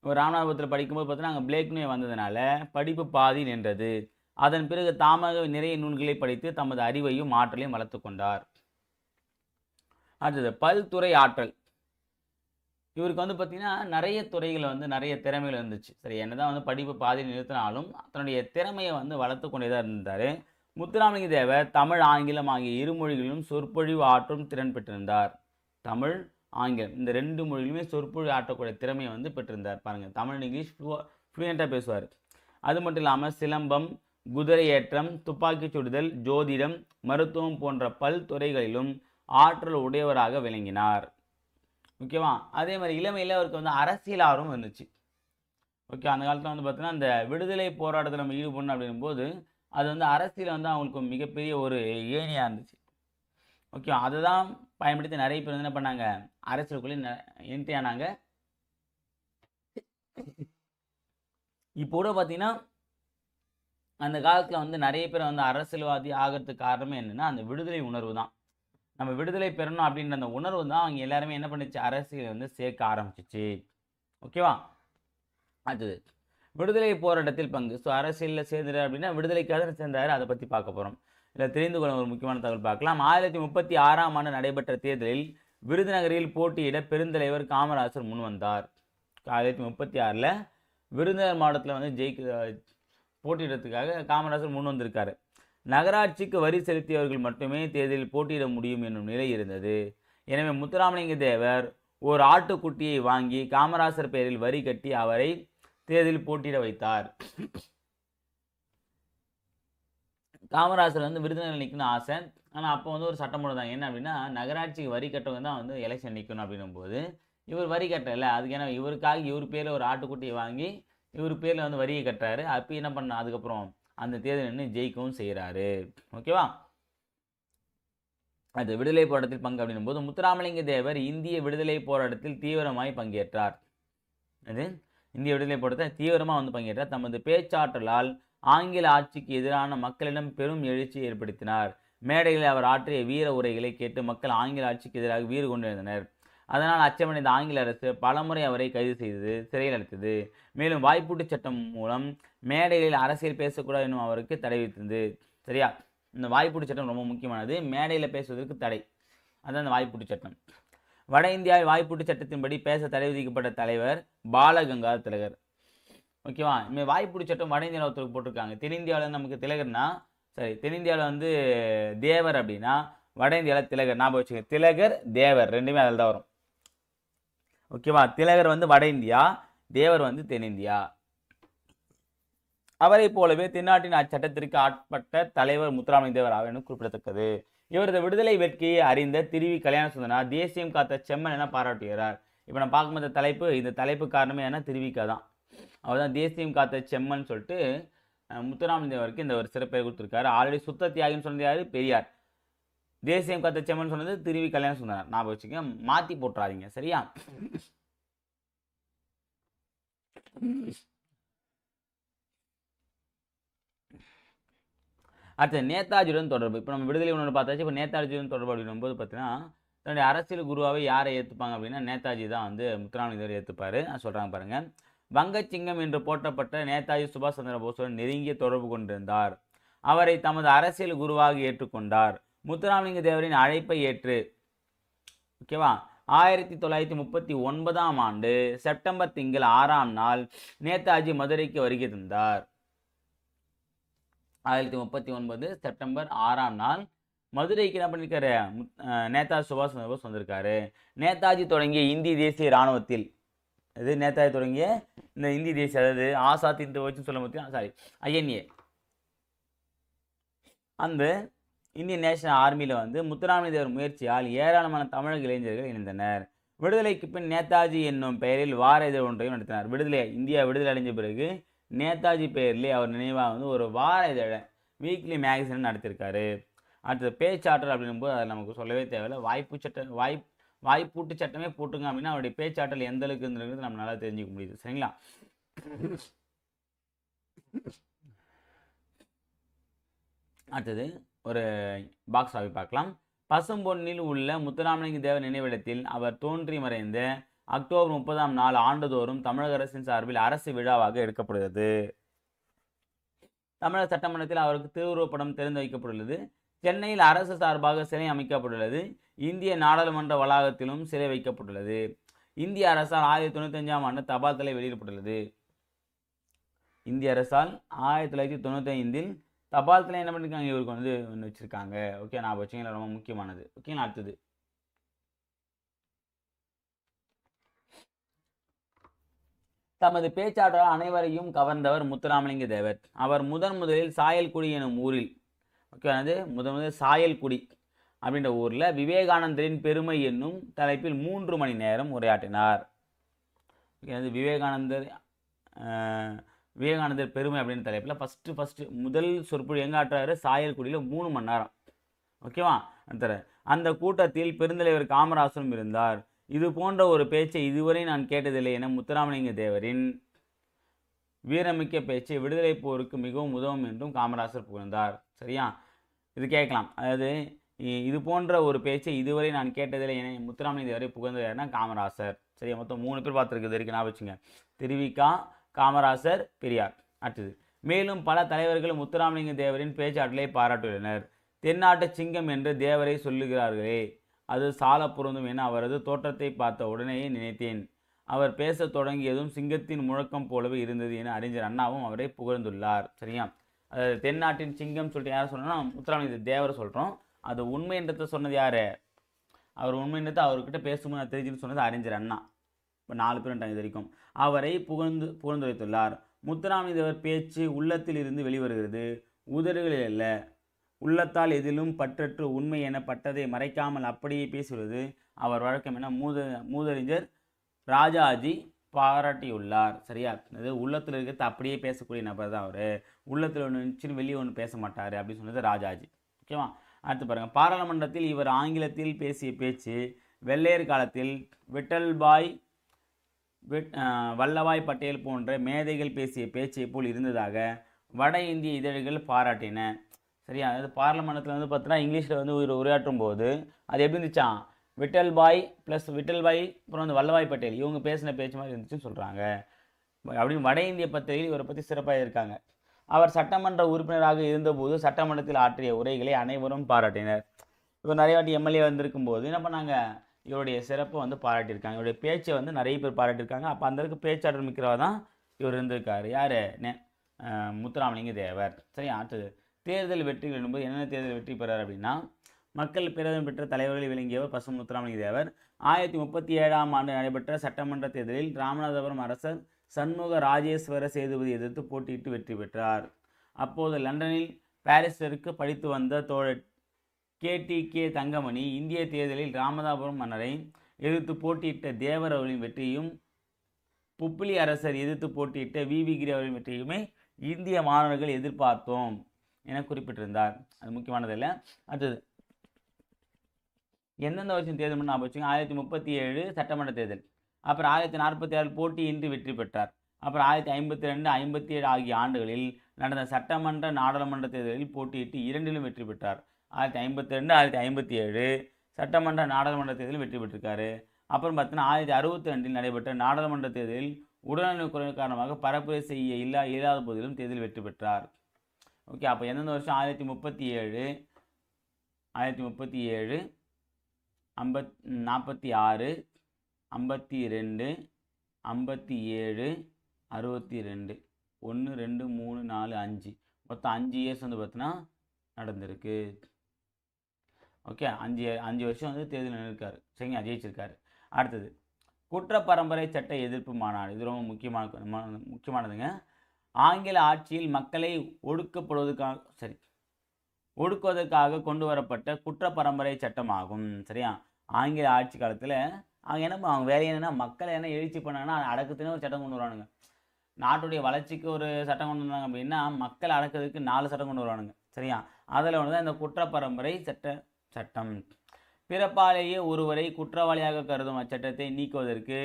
இவர் ராமநாதபுரத்தில் படிக்கும்போது பார்த்தீங்கன்னா அங்கே பிளேக் நோய் வந்ததுனால படிப்பு பாதி நின்றது. அதன் பிறகு தாமாக நிறைய நூல்களை படித்து தமது அறிவையும் ஆற்றலையும் வளர்த்து கொண்டார். அடுத்தது பல்துறை ஆற்றல். இவருக்கு வந்து பார்த்தீங்கன்னா நிறைய துறைகளில் வந்து நிறைய திறமைகள் இருந்துச்சு. சரி, என்னதான் வந்து படிப்பு பாதி நிறுத்தினாலும் தன்னுடைய திறமையை வந்து வளர்த்து கொண்டே தான் இருந்தார். முத்துராமலிங்க தேவர் தமிழ் ஆங்கிலம் ஆகிய இரு மொழிகளிலும் சொற்பொழிவு ஆற்றும் திறன் பெற்றிருந்தார். தமிழ் ஆங்கிலம் இந்த ரெண்டு மொழிகளுமே சொற்பொழிவு ஆற்றக்கூடிய திறமையை வந்து பெற்றிருந்தார். பாருங்கள், தமிழ் இங்கிலீஷ் ஃப்ளூயண்ட்டாக பேசுவார். அது மட்டும் இல்லாமல் சிலம்பம், குதிரை ஏற்றம், துப்பாக்கி சுடுதல், ஜோதிடம், மருத்துவம் போன்ற பல்துறைகளிலும் ஆற்றல் உடையவராக விளங்கினார். ஓகேவா? அதே மாதிரி இளமையில் அவருக்கு வந்து அரசியல் ஆர்வம் இருந்துச்சு. ஓகே, அந்த காலத்தில் வந்து பார்த்தீங்கன்னா இந்த விடுதலை போராட்டத்தில் நம்ம ஈடுபடணும் அப்படிங்கும்போது அது வந்து அரசியல் வந்து அவங்களுக்கு மிகப்பெரிய ஒரு ஏணியாக இருந்துச்சு. ஓகே, அதை தான் பயன்படுத்தி நிறைய பேர் வந்து என்ன பண்ணாங்க? அரசியலுக்குள்ளே என்ட்ரி ஆனாங்க. இப்போ கூட பார்த்தீங்கன்னா அந்த காலத்தில் வந்து நிறைய பேர் வந்து அரசியல்வாதி ஆகிறதுக்கு காரணமே என்னென்னா அந்த விடுதலை உணர்வு தான். நம்ம விடுதலை பெறணும் அப்படின்ற அந்த உணர்வு தான் அவங்க எல்லாருமே என்ன பண்ணிச்சு? அரசியலை வந்து சேர்க்க ஆரம்பிச்சிச்சு. ஓகேவா? அடுத்தது விடுதலை போராட்டத்தில் பங்கு. ஸோ அரசியலில் சேர்ந்தார் அப்படின்னா விடுதலைக்காக சேர்ந்தார். அதை பற்றி பார்க்க போகிறோம். இதில் தெரிந்து கொள்ள ஒரு முக்கியமான தகவல் பார்க்கலாம். 1936ஆம் ஆண்டு நடைபெற்ற தேர்தலில் விருதுநகரில் போட்டியிட பெருந்தலைவர் காமராசர் முன் வந்தார். 1936 விருதுநகர் மாவட்டத்தில் வந்து போட்டியிடறதுக்காக காமராசர் முன் வந்திருக்காரு. நகராட்சிக்கு வரி செலுத்தியவர்கள் மட்டுமே தேர்தலில் போட்டியிட முடியும் என்னும் நிலை இருந்தது. எனவே முத்துராமலிங்க தேவர் ஒரு ஆட்டுக்குட்டியை வாங்கி காமராசர் பெயரில் வரி கட்டி அவரை தேர்தலில் போட்டியிட வைத்தார். காமராசர் வந்து விருதுநகர் நிற்கணும் ஆசை. ஆனால் அப்போ வந்து ஒரு சட்டம் போடுறாங்க. என்ன அப்படின்னா நகராட்சிக்கு வரி கட்டவங்க தான் வந்து எலெக்ஷன் நிற்கணும் அப்படின்னும் போது இவர் வரி கட்டலை. அதுக்கு ஏன்னா இவருக்காக இவர் பேரில் ஒரு ஆட்டுக்குட்டியை வாங்கி இவர் பேரில் வந்து வரியை கட்டுறாரு. அப்போ என்ன பண்ண அதுக்கப்புறம் அந்த தேர்தல் நின்று ஜெயிக்கவும் செய்கிறாரு. ஓகேவா? அது விடுதலை போராட்டத்தில் பங்கு அப்படின்னும் போது முத்துராமலிங்க தேவர் இந்திய விடுதலை போராட்டத்தில் தீவிரமாய் பங்கேற்றார். அது இந்திய விடுதலை போராட்டத்தில் தீவிரமாக வந்து பங்கேற்றார். தமது பேச்சாற்றலால் ஆங்கில ஆட்சிக்கு எதிரான மக்களிடம் பெரும் எழுச்சி ஏற்படுத்தினார். மேடைகளில் அவர் ஆற்றிய வீர உரைகளை கேட்டு மக்கள் ஆங்கில ஆட்சிக்கு எதிராக வீறு கொண்டிருந்தனர். அதனால் அச்சமடைந்த ஆங்கில அரசு பலமுறை அவரை கைது செய்தது, சிறையில் அடைத்தது. மேலும் வாய்ப்பூட்டு சட்டம் மூலம் மேடைகளில் அரசியல் பேசக்கூடாது என்னும் அவருக்கு தடை விதித்தது. சரியா, இந்த வாய்ப்பூட்டு சட்டம் ரொம்ப முக்கியமானது. மேடையில் பேசுவதற்கு தடை, அதுதான் இந்த வாய்ப்பூட்டு சட்டம். வட இந்தியாவில் வாய்ப்பூட்டு சட்டத்தின்படி பேச தடை விதிக்கப்பட்ட தலைவர் பாலகங்காதர திலகர். ஓகேவா, இனிமேல் வாய்ப்பூட்டு சட்டம் வட இந்தியாவில் ஒருத்தருக்கு போட்டிருக்காங்க. தென்னிந்தியாவில் நமக்கு திலகர்னா, சரி, தென்னிந்தியாவில் வந்து தேவர் அப்படின்னா, வட இந்தியாவில் திலகர். ஞாபகம் வச்சுக்கோங்க, திலகர் தேவர் ரெண்டுமே அதில் தான் வரும். ஓகேவா, திலகர் வந்து வட இந்தியா, தேவர் வந்து தென்னிந்தியா. அவரை போலவே தென்னாட்டின் அச்சட்டத்திற்கு ஆட்பட்ட தலைவர் முத்துராமலிங்க தேவர் ஆவர் குறிப்பிடத்தக்கது. இவரது விடுதலை வேட்கையை அறிந்த திருவி கல்யாண சுந்தரனார் தேசியம் காத்த செம்மன் என பாராட்டுகிறார். இப்போ நான் பார்க்கும்போது தலைப்பு, இந்த தலைப்பு காரணமே என்ன, திருவிக்கா தான். அவர் தான் தேசியம் காத்த செம்மன் சொல்லிட்டு முத்துராமலிங்க தேவருக்கு இந்த ஒரு சிறப்பை கொடுத்துருக்காரு. ஆல்ரெடி சுத்த தியாகின்னு சொன்னது யாரு, பெரியார். தேசியம் காத்த செம்மன் சொன்னது திருவி கல்யாண சுந்தரனார். ஞாபகம் வச்சுக்க, மாற்றி போட்டுறாதீங்க. சரியா, அடுத்து நேதாஜியுடன் தொடர்பு. இப்போ நம்ம விடுதலை உணர்வு பார்த்தாச்சு. இப்போ நேதாஜியுடன் தொடர்பு அப்படின்னும் போது பார்த்தீங்கன்னா, தன்னுடைய அரசியல் குருவாவை யாரை ஏற்றுப்பாங்க அப்படின்னா நேதாஜி தான் வந்து முத்துராமலிங்க தேவர் ஏற்றுப்பார். சொல்கிறாங்க பாருங்கள். வங்கச்சிங்கம் என்று போற்றப்பட்ட நேதாஜி சுபாஷ் சந்திர போஸுடன் நெருங்கிய தொடர்பு கொண்டிருந்தார். அவரை தமது அரசியல் குருவாக ஏற்றுக்கொண்டார். முத்துராமலிங்க தேவரின் அழைப்பை ஏற்று, ஓகேவா, 1939ஆம் ஆண்டு செப்டம்பர் திங்கள் 6ஆம் நாள் நேதாஜி மதுரைக்கு வருகை தந்தார். 1939 செப்டம்பர் 6ஆம் நாள் மதுரைக்கு என்ன பண்ணியிருக்காரு, நேதாஜி சுபாஷ் சந்திர போஸ் வந்திருக்காரு. நேதாஜி தொடங்கிய இந்திய தேசிய இராணுவத்தில், இது நேதாஜி தொடங்கிய இந்த இந்திய தேசிய, அதாவது ஆசாத் இந்து வச்சு சொல்ல முடியும், சாரி ஐஎன்ஏ, அந்த இந்தியன் நேஷனல் ஆர்மியில் வந்து முத்துராமலிங்க தேவர் முயற்சியால் ஏராளமான தமிழக இளைஞர்கள் இணைந்தனர். விடுதலைக்கு பின் நேதாஜி என்னும் பெயரில் வார இதழ் ஒன்றையும் நடத்தினார். இந்தியா விடுதலை அடைஞ்ச பிறகு நேதாஜி பெயரிலே அவர் நினைவாக வந்து ஒரு வார இதழை, வீக்லி மேகசின் நடத்தியிருக்காரு. அடுத்தது பேச்சாற்றல் அப்படிங்கும்போது அதை நமக்கு சொல்லவே தேவையில்லை. வாய்ப்பூட்டு சட்டமே போட்டுங்க அப்படின்னா அவருடைய பேச்சாற்றல் எந்த அளவுக்கு இருந்திருக்கிறது நம்ம நல்லா தெரிஞ்சுக்க முடியுது. சரிங்களா, அடுத்தது ஒரு பாக்ஸ் ஆகி பார்க்கலாம். பசும்பொன்னில் உள்ள முத்துராமலிங்க தேவர் நினைவிடத்தில் அவர் தோன்றி மறைந்த அக்டோபர் 30ஆம் நாள் ஆண்டுதோறும் தமிழக அரசின் சார்பில் அரசு விழாவாக எடுக்கப்படுகிறது. தமிழக சட்டமன்றத்தில் அவருக்கு திருவுருவப்படம் திறந்து வைக்கப்பட்டுள்ளது. சென்னையில் அரசு சார்பாக சிலை அமைக்கப்பட்டுள்ளது. இந்திய நாடாளுமன்ற வளாகத்திலும் சிலை வைக்கப்பட்டுள்ளது. இந்திய அரசால் 1995ஆம் ஆண்டு தபால் தலை வெளியிடப்பட்டுள்ளது. இந்திய அரசால் 1995இல் தபால் தலை என்ன பண்ணியிருக்காங்க, இவருக்கு வந்து ஒன்று வச்சுருக்காங்க. ஓகே, நான் வச்சுங்களா, ரொம்ப முக்கியமானது. ஓகேங்களா, அடுத்தது தமது பேச்சாற்றலால் அனைவரையும் கவர்ந்தவர் முத்துராமலிங்க தேவர். அவர் முதலில் சாயல்குடி எனும் ஊரில், ஓகே, அது முதலில் சாயல்குடி அப்படின்ற ஊரில் விவேகானந்தரின் பெருமை என்னும் தலைப்பில் 3 மணி நேரம் உரையாற்றினார். ஓகே, அது விவேகானந்தர் பெருமை அப்படின்னு தலைப்பில் ஃபஸ்ட்டு முதல் சொற்பொழி எங்கே ஆற்றுறாரு, சாயல்குடியில் 3 மணி நேரம். ஓகேவா, அந்த கூட்டத்தில் பெருந்தலைவர் காமராசரும் இருந்தார். இது போன்ற ஒரு பேச்சை இதுவரை நான் கேட்டதில்லை என முத்துராமலிங்க தேவரின் வீரமிக்க பேச்சை விடுதலை போருக்கு மிகவும் உதவும் என்றும் காமராசர் புகழ்ந்தார். சரியா, இது கேட்கலாம், அதாவது இது போன்ற ஒரு பேச்சை இதுவரை நான் கேட்டதில்லை என முத்துராமலிங்க தேவரை புகழ்ந்தார்னா காமராசர். சரியா, மொத்தம் 3 பேர் பார்த்துருக்குது இருக்கு, நான் வச்சுங்க, திருவிக்கா, காமராசர், பெரியார். அடுத்தது, மேலும் பல தலைவர்கள் முத்துராமலிங்க தேவரின் பேச்சாற்றலை பாராட்டியுள்ளனர். தென்னாட்டு சிங்கம் என்று தேவரை சொல்லுகிறார்களே, அது சால பொருந்தும் என அவரது தோற்றத்தை பார்த்த உடனேயே நினைத்தேன். அவர் பேசத் தொடங்கியதும் சிங்கத்தின் முழக்கம் போலவே இருந்தது என அறிஞர் அண்ணாவும் அவரை புகழ்ந்துள்ளார். சரியா, அதாவது தென்னாட்டின் சிங்கம் சொல்லிட்டு யார் சொன்னோம்னா முத்துராமலிங்க தேவரை சொல்கிறோம். அது உண்மைன்றதை சொன்னது யார், அவர் உண்மைன்றதை அவர்கிட்ட பேசும்போது தெரிஞ்சுன்னு சொன்னது அறிஞர் அண்ணா. இப்போ 4 பேர் இது வரைக்கும் அவரை புகழ்ந்துரைத்துள்ளார். முத்துராமலிங்க தேவர் பேச்சு உள்ளத்தில் இருந்து வெளிவருகிறது, உதடுகளில் அல்ல. உள்ளத்தால் எதிலும் பற்றற்று உண்மை என பட்டதை மறைக்காமல் அப்படியே பேசுவது அவர் வழக்கம் என மூதறிஞர் ராஜாஜி பாராட்டியுள்ளார். சரியா, அது உள்ளத்தில் இருக்கிறது அப்படியே பேசக்கூடிய நபர் தான் அவர். உள்ளத்தில் ஒன்று இருந்துச்சுன்னு வெளியே ஒன்று பேச மாட்டார் அப்படின்னு சொன்னது ராஜாஜி. ஓகேவா, அடுத்து பாருங்கள், பாராளுமன்றத்தில் இவர் ஆங்கிலத்தில் பேசிய பேச்சு வெள்ளையர் காலத்தில் வல்லபாய் பட்டேல் போன்ற மேதைகள் பேசிய பேச்சை போல் இருந்ததாக வட இந்திய இதழ்கள் பாராட்டின. சரியா, அதாவது பார்லமெண்டத்தில் வந்து பார்த்தீங்கன்னா இங்கிலீஷில் வந்து உரையாற்றும் போது அது எப்படி இருந்துச்சான், விட்டல்பாய் அப்புறம் வந்து வல்லபாய் பட்டேல் இவங்க பேசின பேச்சு மாதிரி இருந்துச்சுன்னு சொல்கிறாங்க. அப்படின்னு வட இந்திய பத்திரிகையில் இவரை பற்றி சிறப்பாக இருக்காங்க. அவர் சட்டமன்ற உறுப்பினராக இருந்தபோது சட்டமன்றத்தில் ஆற்றிய உரைகளை அனைவரும் பாராட்டினர். இவர் நிறைய வாட்டி எம்எல்ஏ வந்திருக்கும் போது என்ன பண்ணாங்க, இவருடைய சிறப்பை வந்து பாராட்டியிருக்காங்க. இவருடைய பேச்சை வந்து நிறைய பேர் பாராட்டியிருக்காங்க. அப்போ அந்தளவுக்கு பேச்சாற்றல் மிக்கிறவா தான் இவர் இருந்திருக்காரு. யார்? முத்துராமலிங்க தேவர். சரி, அடுத்தது தேர்தல் வெற்றி என்பது என்னென்ன தேர்தல் வெற்றி பெறார் அப்படின்னா, மக்கள் பிரதமர் பெற்ற தலைவர்களில் விளங்கியவர் பசு முத்துராமலிங்க தேவர். 1937ஆம் ஆண்டு நடைபெற்ற சட்டமன்ற தேர்தலில் ராமநாதபுரம் அரசர் சண்முக ராஜேஸ்வர சேதுபதி எதிர்த்து போட்டியிட்டு வெற்றி பெற்றார். அப்போது லண்டனில் பாரிஸ்டருக்கு படித்து வந்த தோழர் KTK தங்கமணி இந்திய தேர்தலில் ராமநாதபுரம் மன்னரை எதிர்த்து போட்டியிட்ட தேவர் அவர்களின் வெற்றியும் புப்பிலி அரசர் எதிர்த்து போட்டியிட்ட VV கிரி அவர்களின் வெற்றியுமே இந்திய மாணவர்கள் எதிர்பார்த்தோம் என குறிப்பிட்டிருந்தார். அது முக்கியமானதில்லை. அடுத்தது எந்தெந்த வருஷம் தேர்தல் பண்ண வச்சுங்க, 1937 சட்டமன்ற தேர்தல், அப்புறம் 1946 போட்டியின்றி வெற்றி பெற்றார். அப்புறம் 1952, 57 ஆகிய ஆண்டுகளில் நடந்த சட்டமன்ற நாடாளுமன்ற தேர்தலில் போட்டியிட்டு இரண்டிலும் வெற்றி பெற்றார். 1952, 1957 சட்டமன்ற நாடாளுமன்ற தேர்தலில் வெற்றி பெற்றிருக்காரு. அப்புறம் பார்த்தீங்கன்னா 1962 நடைபெற்ற நாடாளுமன்ற தேர்தலில் உடல்நலக் குறைவு காரணமாக பரப்புரை செய்ய இயலாத போதிலும் தேர்தலில் வெற்றி பெற்றார். ஓகே, அப்போ எந்தெந்த வருஷம்? 1937, 1937, 46, 52, 57, 62, 1, 2, 3, 4, 5 மொத்தம் 5 இயர்ஸ் வந்து பார்த்தீங்கன்னா நடந்திருக்கு. ஓகே, அஞ்சு வருஷம் வந்து தேர்தல் நின்றுருக்காரு. சரிங்க, ஜெயிச்சிருக்காரு. அடுத்தது குற்ற பரம்பரை சட்ட எதிர்ப்பு மாநாடு. இது ரொம்ப முக்கியமானதுங்க. ஆங்கில ஆட்சியில் மக்களை ஒடுக்குவதற்காக கொண்டு வரப்பட்ட குற்ற பரம்பரை சட்டமாகும். சரியா, ஆங்கில ஆட்சி காலத்தில் அவங்க வேலை என்னென்னா, மக்களை என்ன எழுச்சி பண்ணாங்கன்னா அடக்கத்துன்னு ஒரு சட்டம் கொண்டு வருவானுங்க. நாட்டுடைய வளர்ச்சிக்கு ஒரு சட்டம் கொண்டு வந்தாங்க அப்படின்னா மக்களை அடக்கிறதுக்கு 4 சட்டம் கொண்டு வருவானுங்க. சரியா, அதில் ஒன்று தான் இந்த குற்ற பரம்பரை சட்டம். பிறப்பாலேயே ஒருவரை குற்றவாளியாக கருதும் அச்சட்டத்தை நீக்குவதற்கு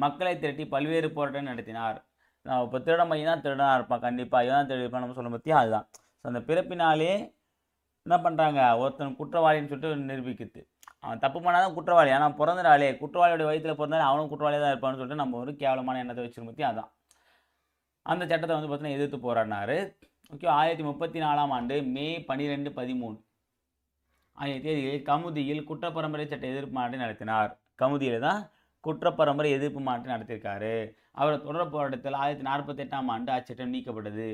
மக்களை திரட்டி பல்வேறு போராட்டம் நடத்தினார். இப்போ திருட பையன் தான் திருடனாக இருப்பான், கண்டிப்பாக இவன் தான் திருடிப்பான் நம்ம சொல்ல பற்றி அதுதான். ஸோ அந்த பிறப்பினாலே என்ன பண்ணுறாங்க, ஒருத்தன் குற்றவாளின்னு சொல்லிட்டு நிரூபிக்குது. அவன் தப்பு பண்ணால் தான் குற்றவாளி, ஆனால் பிறந்தனாலே குற்றவாளியோட வயிற்றில் பிறந்தாலே அவனும் குற்றவாளியாக தான் இருப்பான்னு சொல்லிட்டு நம்ம ஒரு கேவலமான எண்ணத்தை வச்சுருக்க பற்றி அதுதான். அந்த சட்டத்தை வந்து பார்த்தீங்கன்னா எதிர்த்து போராடினார். ஓகே, 1934ஆம் ஆண்டு மே 12, 13 ஆகிய தேதிகளில் கமுதியில் குற்றப்பரம்பரை சட்ட எதிர்ப்பு மாநாட்டை நடத்தினார். கமுதியில் தான் குற்றப்பரம்பரை எதிர்ப்பு மாநாட்டை நடத்தியிருக்காரு. அவர் தொடர் போராட்டத்தில் 1948ஆம் ஆண்டு அச்சட்டம் நீக்கப்பட்டது.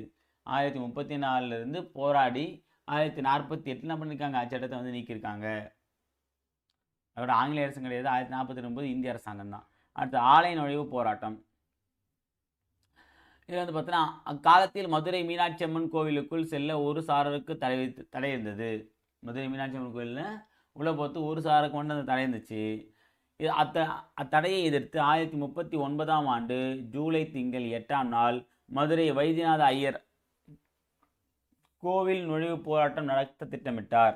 1934 போராடி 1948 என்ன பண்ணியிருக்காங்க, அச்சட்டத்தை வந்து நீக்கியிருக்காங்க. அதோட ஆங்கில அரசு கிடையாது, 1949 இந்திய அரசாங்கம் தான். அடுத்து ஆலை நுழைவு போராட்டம். இது வந்து பார்த்தீங்கன்னா அக்காலத்தில் மதுரை மீனாட்சி அம்மன் கோவிலுக்குள் செல்ல ஒரு சாரருக்கு தடை இருந்தது. மதுரை மீனாட்சி அம்மன் கோயிலில் உள்ள போத்து ஒரு சாருக்கு மட்டும் அந்த தடை இருந்துச்சு. இது அத்தடையை எதிர்த்து 1939ஆம் ஆண்டு ஜூலை திங்கள் 8ஆம் நாள் மதுரை வைத்தியநாத ஐயர் கோவில் நுழைவு போராட்டம் நடத்த திட்டமிட்டார்.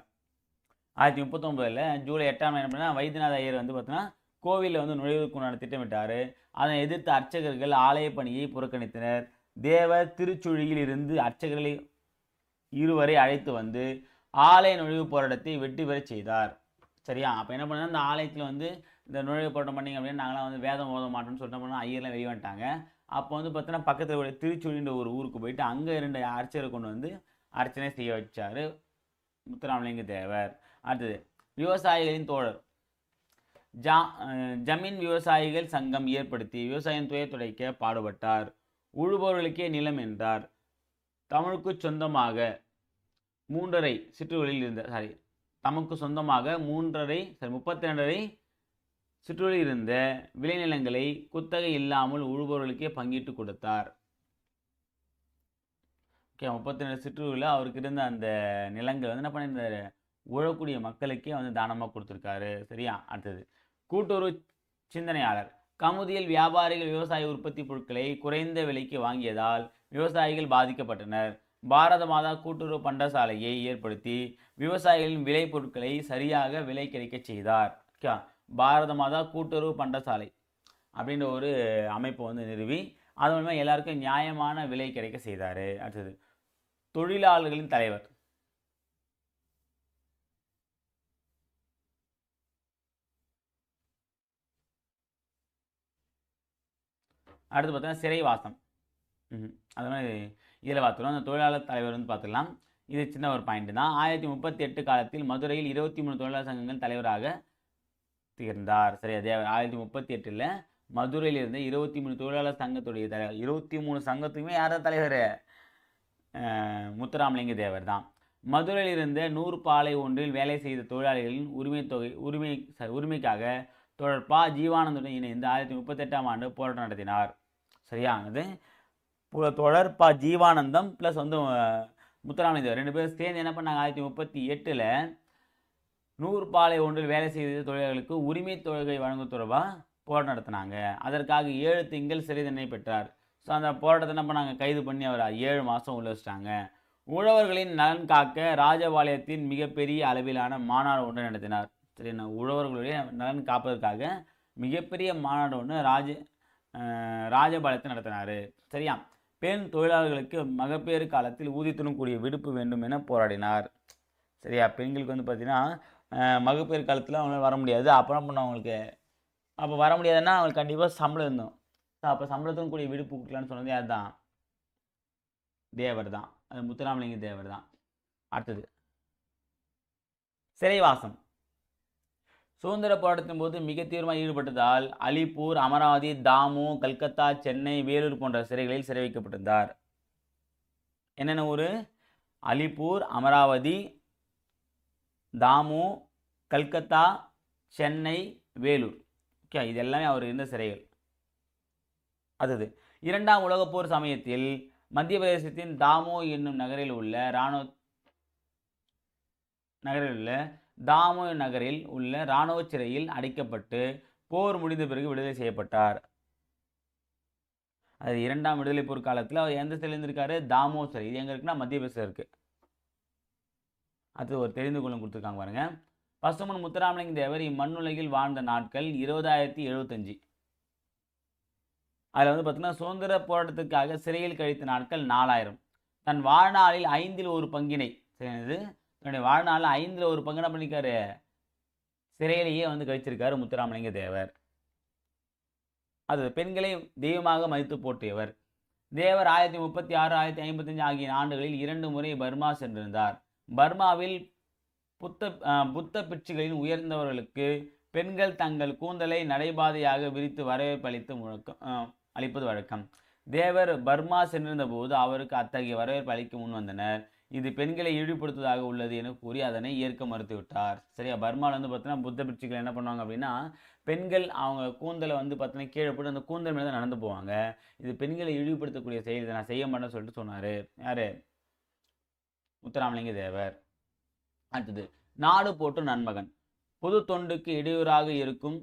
1939 ஜூலை 8ஆம் நாள் என்ன பண்ணால் வைத்தியநாத ஐயர் வந்து பார்த்தீங்கன்னா கோவிலில் வந்து நுழைவுக்கு திட்டமிட்டார். அதனை எதிர்த்து அர்ச்சகர்கள் ஆலய பணியை புறக்கணித்தனர். தேவர் திருச்சுழியில் இருந்து அர்ச்சகர்களை இருவரை அழைத்து வந்து ஆலய நுழைவு போராட்டத்தை வெற்றி பெற செய்தார். சரியா, அப்போ என்ன பண்ணால் இந்த ஆலயத்தில் வந்து இந்த நுழைவு போராட்டம் பண்ணிங்க அப்படின்னு நாங்களாம் வந்து வேதம் ஓத மாட்டோம்னு சொல்லிட்டு பண்ணால் ஐயர்லாம் வெளியே வந்துட்டாங்க. அப்போ வந்து பார்த்தீங்கன்னா பக்கத்தில் திருச்சுழின்ற ஒரு ஊருக்கு போயிட்டு அங்கே 2 அர்ச்சகரை கொண்டு வந்து அர்ச்சனை செய்ய வச்சார் முத்துராமலிங்க தேவர். அடுத்தது விவசாயிகளின் தோழர். ஜமீன் விவசாயிகள் சங்கம் ஏற்படுத்தி விவசாயம் துடைக்க பாடுபட்டார். உழுபவர்களுக்கே நிலம் என்றார். தமிழுக்கு சொந்தமாக 3.5 சிற்றுகளில் இருந்த தமக்கு சொந்தமாக 32.5 சிற்றுகளில் இருந்த விளைநிலங்களை குத்தகை இல்லாமல் உழுபவர்களுக்கே பங்கிட்டு கொடுத்தார். ஓகே, 32 சிற்றுகளில் அவருக்கு இருந்த அந்த நிலங்கள் வந்து என்ன பண்ணியிருந்தார், உழக்கூடிய மக்களுக்கே வந்து தானமாக கொடுத்துருக்காரு. சரியா, அடுத்தது கூட்டுறவு சிந்தனையாளர். கமுதியில் வியாபாரிகள் விவசாய உற்பத்தி பொருட்களை குறைந்த விலைக்கு வாங்கியதால் விவசாயிகள் பாதிக்கப்பட்டனர். பாரத மாதா கூட்டுறவு பண்டசாலையை ஏற்படுத்தி விவசாயிகளின் விளை பொருட்களை சரியாக விலை கிடைக்க செய்தார். ஓகே, பாரத மாதா கூட்டுறவு பண்டசாலை அப்படின்ற ஒரு அமைப்பை வந்து நிறுவி அது மூலமா எல்லாருக்கும் நியாயமான விலை கிடைக்க செய்தார். அடுத்தது தொழிலாளர்களின் தலைவர். அடுத்து பார்த்தீங்கன்னா சிறைவாசம். அது மாதிரி இதில் பார்த்துருவோம். அந்த தொழிலாளர் தலைவர் வந்து பார்த்துக்கலாம். இது சின்ன ஒரு பாயிண்ட் தான். 1938 காலத்தில் மதுரையில் 23 தொழிலாளர் சங்கங்கள் தலைவராக திகழ்ந்தார். சரியா, தேவர் 1938 மதுரையில் இருந்த 23 தொழிலாளர் சங்கத்துடைய தலைவர். 23 சங்கத்துக்குமே யார் தான் தலைவர்? முத்துராமலிங்க தேவர் தான். மதுரையில் இருந்த நூற்பாலை ஒன்றில் வேலை செய்த தொழிலாளிகளின் உரிமைக்காக தோழர் ப. ஜீவானந்துடன் இணைந்து 1938ஆம் ஆண்டு போராட்டம் நடத்தினார். சரியானது தோழர் ப. ஜீவானந்தம் ப்ளஸ் வந்து முத்துராமலிங்க தேவர் 2 பேரும் சேர்ந்து என்ன பண்ணாங்க? 1938 நூற்பாலை ஒன்றில் வேலை செய்த தொழிலாளர்களுக்கு உரிமை தொகை வழங்கும் தொடர்பாக போராட்டம் நடத்தினாங்க. அதற்காக 7 திங்கள் சிறை தண்டனை பெற்றார். ஸோ அந்த போராட்டத்தை என்ன பண்ணாங்க? கைது பண்ணி அவர் 7 மாதம் உள்ள வச்சிட்டாங்க. உழவர்களின் நலன் காக்க ராஜபாளையத்தின் மிகப்பெரிய அளவிலான மாநாடு ஒன்று நடத்தினார். சரி, உழவர்களுடைய நலன் காப்பதற்காக மிகப்பெரிய மாநாடு ஒன்று ராஜபாளையத்தை நடத்தினார். சரியா, பெண் தொழிலாளர்களுக்கு மகப்பேறு காலத்தில் ஊதியத்துடன் கூடிய விடுப்பு வேண்டும் என போராடினார். சரியா, பெண்களுக்கு வந்து பார்த்தீங்கன்னா மகப்பேறு காலத்தில் அவங்களால வர முடியாது. அப்புறம் பண்ண அவங்களுக்கு அப்போ வர முடியாதுன்னா அவங்களுக்கு கண்டிப்பாக சம்பளம் இருந்தோம். அப்போ சம்பளத்துடன் கூடிய விடுப்பு கொடுக்கலான்னு சொன்னது யார் தான்? தேவர் தான். அது முத்துராமலிங்க தேவர் தான். அடுத்தது சிறைவாசம். சுதந்திர போராட்டத்தின் போது மிக தீவிரமாக ஈடுபட்டதால் அலிப்பூர், அமராவதி, தாமு, கல்கத்தா, சென்னை, வேலூர் போன்ற சிறைகளில் சிறை வைக்கப்பட்டிருந்தார். என்னென்ன ஊர்? அலிப்பூர், அமராவதி, தாமு, கல்கத்தா, சென்னை, வேலூர். ஓகே, இது எல்லாமே அவர் இருந்த சிறைகள். அடுத்தது 2ஆம் உலகப் போர் சமயத்தில் மத்திய பிரதேசத்தின் தாமோ என்னும் நகரில் உள்ள இராணுவ சிறையில் அடைக்கப்பட்டு போர் முடிந்த பிறகு விடுதலை செய்யப்பட்டார். அது 2ஆம் விடுதலை போர் காலத்தில் அவர் எந்த சிறையில் இருந்திருக்காரு? தாமோ சிறை. இது எங்கே இருக்குன்னா மத்திய பிரதேசம் இருக்கு. அது ஒரு தெரிந்து கொள்ளும் கொடுத்துருக்காங்க பாருங்க. பசுமன் முத்துராமலிங்க தேவர் இம்மண்ணுலகில் வாழ்ந்த நாட்கள் 20,075. அதில் வந்து பார்த்தீங்கன்னா சுதந்திர போராட்டத்துக்காக சிறையில் கழித்த நாட்கள் 4000. தன் வாழ்நாளில் 5இல் ஒரு பங்கினை, சரியானது, தன்னுடைய வாழ்நாளில் 5இல் ஒரு பங்கு என்ன பண்ணிக்காரு? சிறையிலேயே வந்து கழிச்சிருக்காரு முத்துராமலிங்க தேவர். அது பெண்களை தெய்வமாக மதித்து போற்றியவர். தேவர் 1936, 1955 ஆகிய ஆண்டுகளில் 2 முறை பர்மா சென்றிருந்தார். பர்மாவில் புத்த பிட்சுகளின் உயர்ந்தவர்களுக்கு பெண்கள் தங்கள் கூந்தலை நடைபாதையாக விரித்து வரவேற்பு அளிப்பது வழக்கம். தேவர் பர்மா சென்றிருந்த போது அவருக்கு அத்தகைய வரவேற்பு அளிக்க முன் வந்தனர். இது பெண்களை இழிவுபடுத்துவதாக உள்ளது என கூறி அதனை ஏற்க மறுத்துவிட்டார். சரியா, பர்மாவில் வந்து பார்த்தீங்கன்னா புத்த பிட்சுகள் என்ன பண்ணுவாங்க அப்படின்னா, பெண்கள் அவங்க கூந்தலை வந்து பார்த்தீங்கன்னா கீழே போட்டு அந்த கூந்தல் மேலே தான் நடந்து போவாங்க. இது பெண்களை இழிவுபடுத்தக்கூடிய செயல், இதை நான் செய்ய மாட்டேன்னு சொல்லிட்டு சொன்னார். யார்? முத்துராமலிங்க தேவர். அடுத்தது நாடு போற்றும் நன்மகன். பொது தொண்டுக்கு இடையூறாக இருக்கும்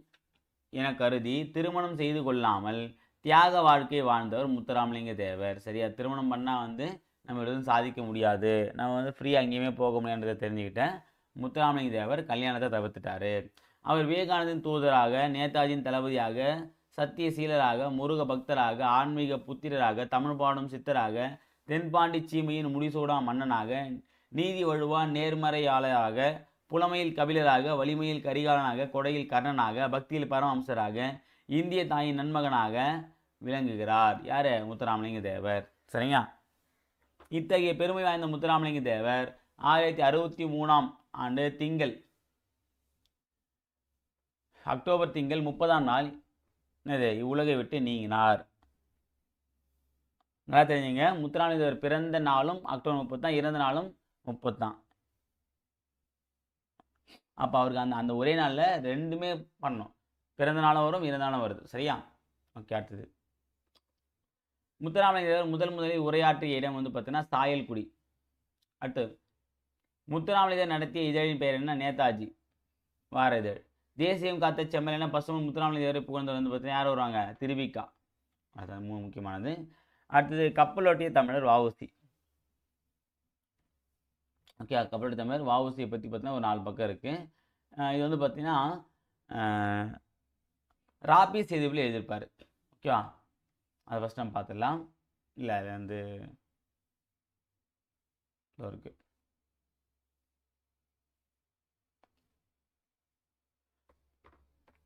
என கருதி திருமணம் செய்து கொள்ளாமல் தியாக வாழ்க்கை வாழ்ந்தவர் முத்துராமலிங்க தேவர். சரியா, திருமணம் பண்ணால் வந்து நம்ம எதுவும் சாதிக்க முடியாது, நம்ம வந்து ஃப்ரீயாக அங்கேயுமே போக முடியாதுன்றதை தெரிஞ்சுக்கிட்ட முத்துராமலிங்க தேவர் கல்யாணத்தை தவிர்த்துட்டார். அவர் விவேகானந்தின் தூதராக, நேதாஜியின் தளபதியாக, சத்தியசீலராக, முருக பக்தராக, ஆன்மீக புத்திரராக, தமிழ் பாடும் சித்தராக, தென்பாண்டி சீமையின் முடிசூடா மன்னனாக, நீதி வழுவான் நேர்மறையாளராக, புலமையில் கபிலராக, வலிமையில் கரிகாலனாக, கொடையில் கர்ணனாக, பக்தியில் பரமஹம்சராக, இந்திய தாயின் நன்மகனாக விளங்குகிறார். யார்? முத்துராமலிங்க தேவர். சரிங்களா, இத்தகைய பெருமை வாய்ந்த முத்துராமலிங்க தேவர் 1963ஆம் ஆண்டு அக்டோபர் திங்கள் 30ஆம் நாள் இவ்வுலகை விட்டு நீங்கினார். நல்லா தெரிஞ்சுங்க, முத்துராமலிங்க தேவர் பிறந்த நாளும் அக்டோபர் 30 தான், இறந்த நாளும் 30 தான். அப்போ அவருக்கு அந்த ஒரே நாளில் ரெண்டுமே பண்ணணும், பிறந்த நாளும் வரும், இறந்த நாளும் வருது. சரியா, ஓகே. அடுத்தது முத்துராமலிங்க தேவர் முதலில் உரையாற்றிய இடம் வந்து பார்த்தீங்கன்னா சாயல்குடி. அடுத்தது முத்துராமலிங்க தேவர் நடத்திய இதழின் பெயர் என்ன? நேதாஜி வார இதழ். தேசியம் காத்த செம்மல் என்ன? பசுமன் முத்துராமலிங்க தேவரை புகழ்ந்தவர் வந்து பார்த்தீங்கன்னா யார் வருவாங்க? திருவிக்கா. அது முக்கியமானது. அடுத்தது கப்பலோட்டிய தமிழர் வ.உ.சி. ஓகே. கப்பலோட்டிய தமிழர் வ.உ.சியை பற்றி பார்த்தீங்கன்னா ஒரு 4 பக்கம் இருக்குது. இது வந்து பார்த்தீங்கன்னா ராபி சேதுபதி எழுதியிருப்பார். ஓகேவா? அதை ஃபஸ்ட் நம்ம பார்த்துடலாம். இல்லை அது வந்து இருக்கு.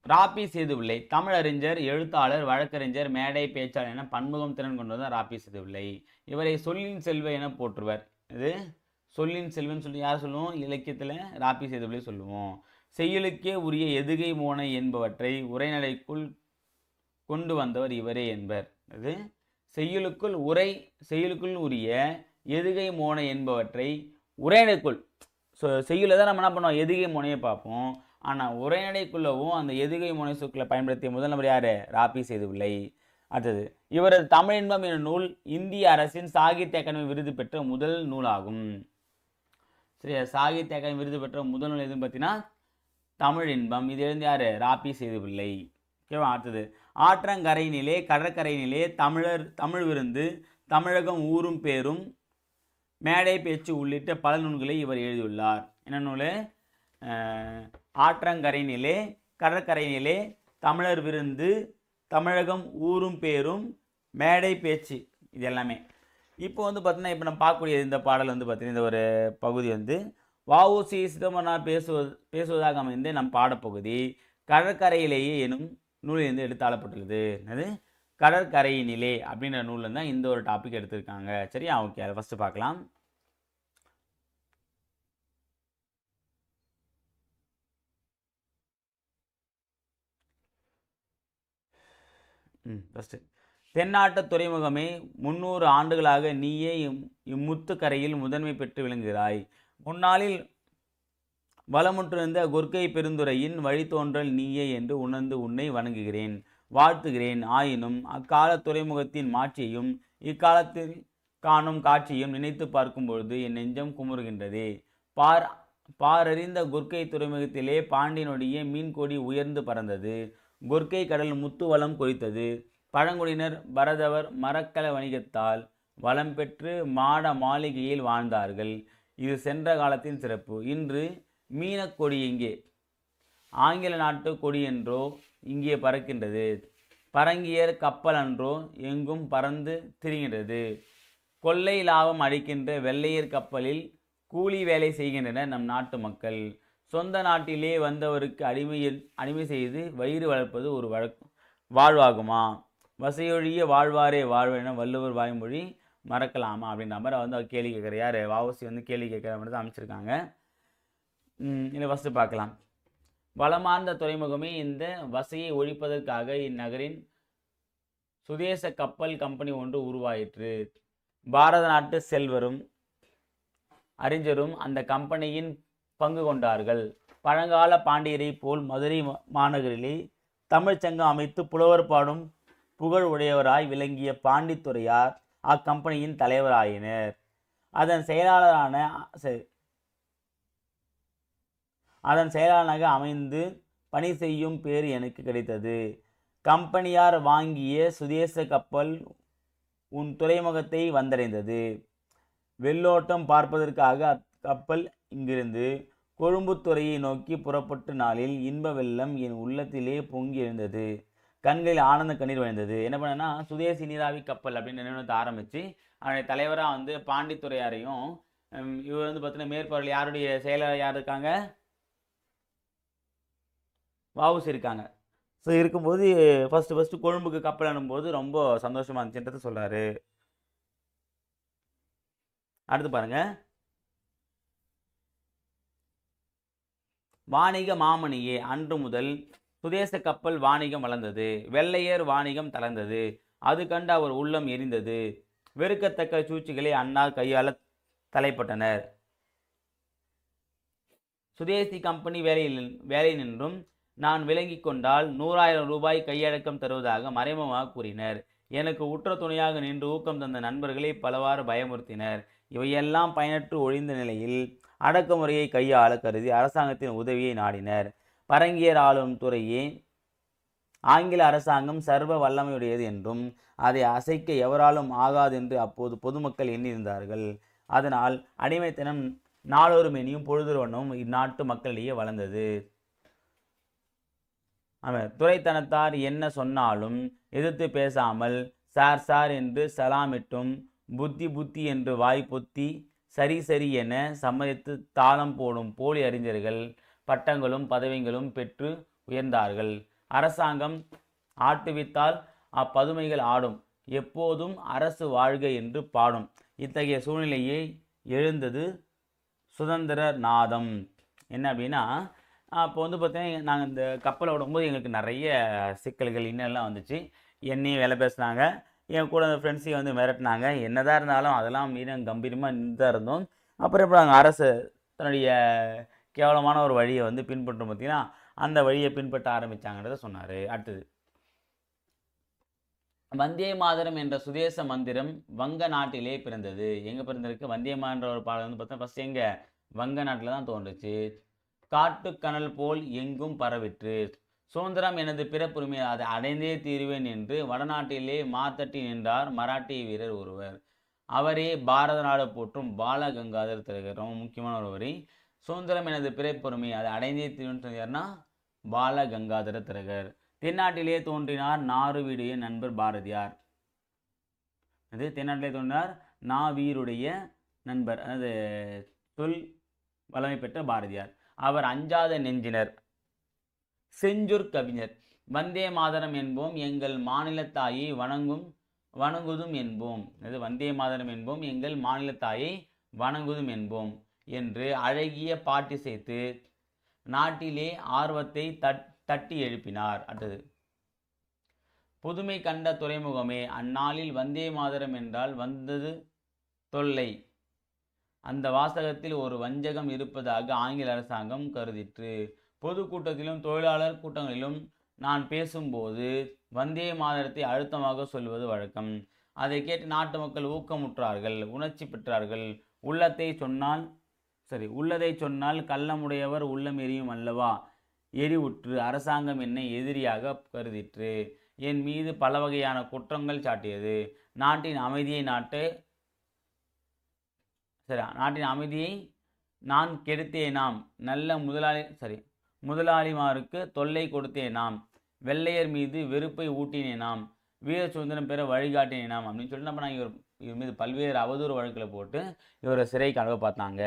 ராபி சேதுபிள்ளை தமிழறிஞர், எழுத்தாளர், வழக்கறிஞர், மேடை பேச்சாளர் என பன்முகம் திறன் கொண்டவர் ராபி சேதுபிள்ளை. இவரை சொல்லின் செல்வ என போற்றுவர். இது சொல்லின் செல்வன் சொல்லி யார் சொல்லுவோம்? இலக்கியத்தில் ராபி சேதுபிள்ளை சொல்லுவோம். செய்யுளுக்கே உரிய எதுகை மோனை என்பவற்றை உரைநடைக்குள் கொண்டு வந்தவர் இவரே என்பர். இது செய்யுளுக்குள் உரிய எதுகை மோனை என்பவற்றை உரைநடைக்குள் செய்யுளை தான் நம்ம என்ன பண்ணுவோம்? எதுகை மோனையை பார்ப்போம். ஆனால் உரைநடைக்குள்ளவும் அந்த எதுகை மோனை சொற்களை பயன்படுத்திய முதல் நபர் யார்? ராபி சேதுபிள்ளை. அடுத்தது, இவரது தமிழின்பம் எனும் நூல் இந்திய அரசின் சாகித்ய அகாடமி விருது பெற்ற முதல் நூலாகும். சரியா? சாகித்ய அகாடமி விருது பெற்ற முதல் நூல் எதுன்னு பார்த்தீங்கன்னா தமிழின்பம். இது எழுந்து யார்? ராபி சேதுபிள்ளை. ஓகேவா? அடுத்தது, ஆற்றங்கரையினிலே கடற்கரையினிலே தமிழ் விருந்து, தமிழகம் ஊரும் பேரும், மேடை பேச்சு உள்ளிட்ட பல நூல்களை இவர் எழுதியுள்ளார். என்ன நூல்? ஆற்றங்கரையினிலே கடற்கரையினிலே தமிழர் விருந்து, தமிழகம் ஊரும் பேரும், மேடை பேச்சு, இது எல்லாமே. இப்போ வந்து பார்த்தீங்கன்னா இப்போ நம்ம பார்க்கக்கூடிய இந்த பாடல் வந்து பார்த்தீங்கன்னா இந்த ஒரு பகுதி வந்து வ.உ.சி. சிதம்பரனார் பேசுவதாக அமைந்த நம் பாடப்பகுதி கடற்கரையிலேயே எனும் நூலிலிருந்து எடுத்தாளப்பட்டுள்ளது. அது கடற்கரையினிலே அப்படின்ற நூலில் தான் இந்த ஒரு டாபிக் எடுத்திருக்காங்க. சரியா? ஓகே, அதை ஃபஸ்ட்டு பார்க்கலாம். ஃபஸ்ட்டு, தென்னாட்டு துறைமுகமே 300 ஆண்டுகளாக நீயே இம்முத்து கரையில் முதன்மை பெற்று விளங்குகிறாய். முன்னாளில் வளமுற்றிருந்த கொர்க்கை பெருந்துறையின் வழித்தோன்றல் நீயே என்று உணர்ந்து உன்னை வணங்குகிறேன், வாழ்த்துகிறேன். ஆயினும் அக்கால துறைமுகத்தின் மாட்சியையும் இக்காலத்தில் காணும் காட்சியும் நினைத்து பார்க்கும் பொழுது என் நெஞ்சம் குமுறுகின்றது. பாரறிந்த கொர்க்கை துறைமுகத்திலே பாண்டியனுடைய மீன்கொடி உயர்ந்து பறந்தது. கொர்க்கை கடல் முத்து வளம் கொளித்தது. பழங்குடியினர் பரதவர் மரக்கல வணிகத்தால் வளம் பெற்று மாட மாளிகையில் வாழ்ந்தார்கள். இது சென்ற காலத்தின் சிறப்பு. இன்று மீனக்கொடி எங்கே? ஆங்கில நாட்டு கொடி என்றோ இங்கே பறக்கின்றது. பரங்கியர் கப்பல் அன்றோ எங்கும் பறந்து திரிகின்றது. கொள்ளை லாபம் அளிக்கின்ற வெள்ளையர் கப்பலில் கூலி வேலை செய்கின்றனர் நம் நாட்டு மக்கள். சொந்த நாட்டிலே வந்தவருக்கு அடிமை செய்து வயிறு வளர்ப்பது ஒரு வாழ்வாகுமா? வசையொழிய வாழ்வாரே வாழ்வென வள்ளுவர் வாய்மொழி மறக்கலாமா? அப்படின்ற மாதிரி வந்து அவர் கேள்வி கேட்குற. யார்? வ.உ.சி. வந்து கேள்வி கேட்குற மாதிரி தான் அமைச்சிருக்காங்க. இதை ஃபஸ்ட்டு பார்க்கலாம். வளமார்ந்த துறைமுகமே, இந்த வசையை ஒழிப்பதற்காக இந்நகரின் சுதேச கப்பல் கம்பெனி ஒன்று உருவாயிற்று. பாரத நாட்டு செல்வரும் அறிஞரும் அந்த கம்பெனியின் பங்கு கொண்டார்கள். பழங்கால பாண்டியரை போல் மதுரை மாநகரிலே தமிழ்ச்சங்கம் அமைத்து புலவர் பாடும் புகழ் உடையவராய் விளங்கிய பாண்டித்துறையார் அக்கம்பெனியின் தலைவராயினர். அதன் செயலாளராக அமைந்து பணி செய்யும் பேர் எனக்கு கிடைத்தது. கம்பெனியார் வாங்கிய சுதேச கப்பல் உன் துறைமுகத்தை வந்தடைந்தது. வெள்ளோட்டம் பார்ப்பதற்காக அக்கப்பல் இங்கிருந்து கொழும்புத்துறையை நோக்கி புறப்பட்ட நாளில் இன்ப வெள்ளம் என் உள்ளத்திலே பொங்கி எழுந்தது. கண்களில் ஆனந்த கண்ணீர் வழிந்தது. என்ன பண்ணனா, சுதேசி நீராவி கப்பல் அப்படின்னு நிறுவனத்தை ஆரம்பித்து அவருடைய தலைவராக வந்து பாண்டித்துறையாரையும், இவர் வந்து பார்த்தீங்கன்னா மேற்பார்வையில் யாருடைய செயலர் யார் இருக்காங்க? வ.உ.சி. இருக்காங்க. ஸோ இருக்கும்போது ஃபஸ்ட்டு கொழும்புக்கு கப்பல் அனுப்பும்போது ரொம்ப சந்தோஷமாக இருந்துச்சுன்றதை சொல்கிறாரு. அடுத்து பாருங்க, வாணிக மாமணியே, அன்று முதல் சுதேச கப்பல் வாணிகம் வளர்ந்தது. வெள்ளையர் வாணிகம் தளர்ந்தது. அது கண்டு அவர் உள்ளம் எரிந்தது. வெறுக்கத்தக்க சூழ்ச்சிகளை அன்னார் கையாள தலைப்பட்டனர். சுதேசி கம்பெனி வேலை நின்றும் நான் விளங்கி கொண்டால் 100,000 ரூபாய் கையடக்கம் தருவதாக மறைமுகமாக கூறினர். எனக்கு உற்ற துணையாக நின்று ஊக்கம் தந்த நண்பர்களை பலவாறு பயமுறுத்தினர். இவையெல்லாம் பயனற்று ஒழிந்த நிலையில் அடக்குமுறையை கையாள கருதி அரசாங்கத்தின் உதவியை நாடினர். பரங்கியர் ஆளும் துறையே ஆங்கில அரசாங்கம் சர்வ வல்லமையுடையது என்றும் அதை அசைக்க எவராலும் ஆகாது என்று அப்போது பொதுமக்கள் எண்ணியிருந்தார்கள். அதனால் அடிமைத்தனம் நாளொரு மேனியும் பொழுதொரு வண்ணமும் இந்நாட்டு மக்களிடையே வளர்ந்தது. அவன் துரைத்தனத்தார் என்ன சொன்னாலும் எதிர்த்து பேசாமல் சார் சார் என்று சலாமிட்டும் புத்தி புத்தி என்று வாய் பொத்தி சரி சரி என சம்மதித்து தாளம் போடும் போலி அறிஞர்கள் பட்டங்களும் பதவிகளும் பெற்று உயர்ந்தார்கள். அரசாங்கம் ஆட்டுவித்தால் அப்பதுமைகள் ஆடும், எப்போதும் அரசு வாழ்க என்று பாடும். இத்தகைய சூழ்நிலையை எழுந்தது சுதந்திர நாதம். என்ன அப்படின்னா, அப்போ வந்து பார்த்தீங்கன்னா நாங்கள் இந்த கப்பலை விடும்போது எங்களுக்கு நிறைய சிக்கல்கள் இன்னெல்லாம் வந்துச்சு. என்னையும் வேலை பேசுனாங்க, என் கூட அந்த ஃப்ரெண்ட்ஸையும் வந்து மிரட்டினாங்க. என்னதான் இருந்தாலும் அதெல்லாம் மீறி கம்பீரமாக நின்று தான் இருந்தோம். அப்புறம் இப்போ நாங்கள் அரசு தன்னுடைய கேவலமான ஒரு வழியை வந்து பின்பற்றும் பார்த்தீங்கன்னா அந்த வழியை பின்பற்ற ஆரம்பித்தாங்கன்றதை சொன்னார். அடுத்தது, வந்தே மாதரம் என்ற சுதேச மந்திரம் வங்க நாட்டிலே பிறந்தது. எங்கே பிறந்திருக்கு? வந்தே மாதன்ற ஒரு பாடல் வந்து பார்த்தா ஃபஸ்ட் எங்கே? வங்க நாட்டில் தான் தோன்றுச்சு. காட்டுக்கணல் போல் எங்கும் பரவிற்று. சுதந்திரம் எனது பிறப்புரிமை, அதை அடைந்தே தீருவேன் என்று வடநாட்டிலே மாத்தட்டி நின்றார் மராட்டிய வீரர் ஒருவர். அவரே பாரத நாடு போற்றும் பால கங்காதர திலகர். ரொம்ப முக்கியமான ஒரு வரி. சுதந்திரம் எனது பிறப்புரிமை, அதை அடைந்தே தீருவேன் சொன்னார்னா பால கங்காதர திலகர். தென்னாட்டிலே தோன்றினார் நாறுவீடுடைய நண்பர் பாரதியார். அது தென்னாட்டிலே தோன்றினார் நாவீருடைய நண்பர், அதாவது சொல் வளமை பெற்ற பாரதியார். அவர் அஞ்சாத நெஞ்சினர், செஞ்சொற் கவிஞர். வந்தே மாதரம் என்போம் எங்கள் மாநிலத்தாயை வணங்குதும் என்போம். அது வந்தே மாதரம் என்போம் எங்கள் மாநிலத்தாயை வணங்குதும் என்போம் என்று அழகிய பாட்டிசைத்து நாட்டிலே ஆர்வத்தை தட்டி எழுப்பினார். அடுத்தது, புதுமை கண்ட துறைமுகமே, அந்நாளில் வந்தே மாதரம் என்றால் வந்தது தொல்லை. அந்த வாசகத்தில் ஒரு வஞ்சகம் இருப்பதாக ஆங்கில அரசாங்கம் கருதிற்று. பொதுக்கூட்டத்திலும் தொழிலாளர் கூட்டங்களிலும் நான் பேசும்போது வந்தே மாதரத்தை அழுத்தமாக சொல்வது வழக்கம். அதை கேட்டு நாட்டு மக்கள் ஊக்கமுற்றார்கள், உணர்ச்சி பெற்றார்கள். உள்ளதை சொன்னால் கள்ளமுடையவர் உள்ளம் எரியும் அல்லவா? எரிவுற்று அரசாங்கம் என்னை எதிரியாக கருதிற்று. என் மீது பல வகையான குற்றங்கள் சாட்டியது. நாட்டின் அமைதியை நான் கெடுத்தேனாம். நல்ல முதலாளிமாருக்கு தொல்லை கொடுத்தேனாம். வெள்ளையர் மீது வெறுப்பை ஊட்டினேனாம். வீர சுதந்திரம் பெற வழிகாட்டினேனாம் அப்படின்னு சொல்லிட்டு நம்ம இவர் மீது பல்வேறு அவதூறு வழக்கில் போட்டு இவரை சிறைக்கு அனுப்ப பார்த்தாங்க.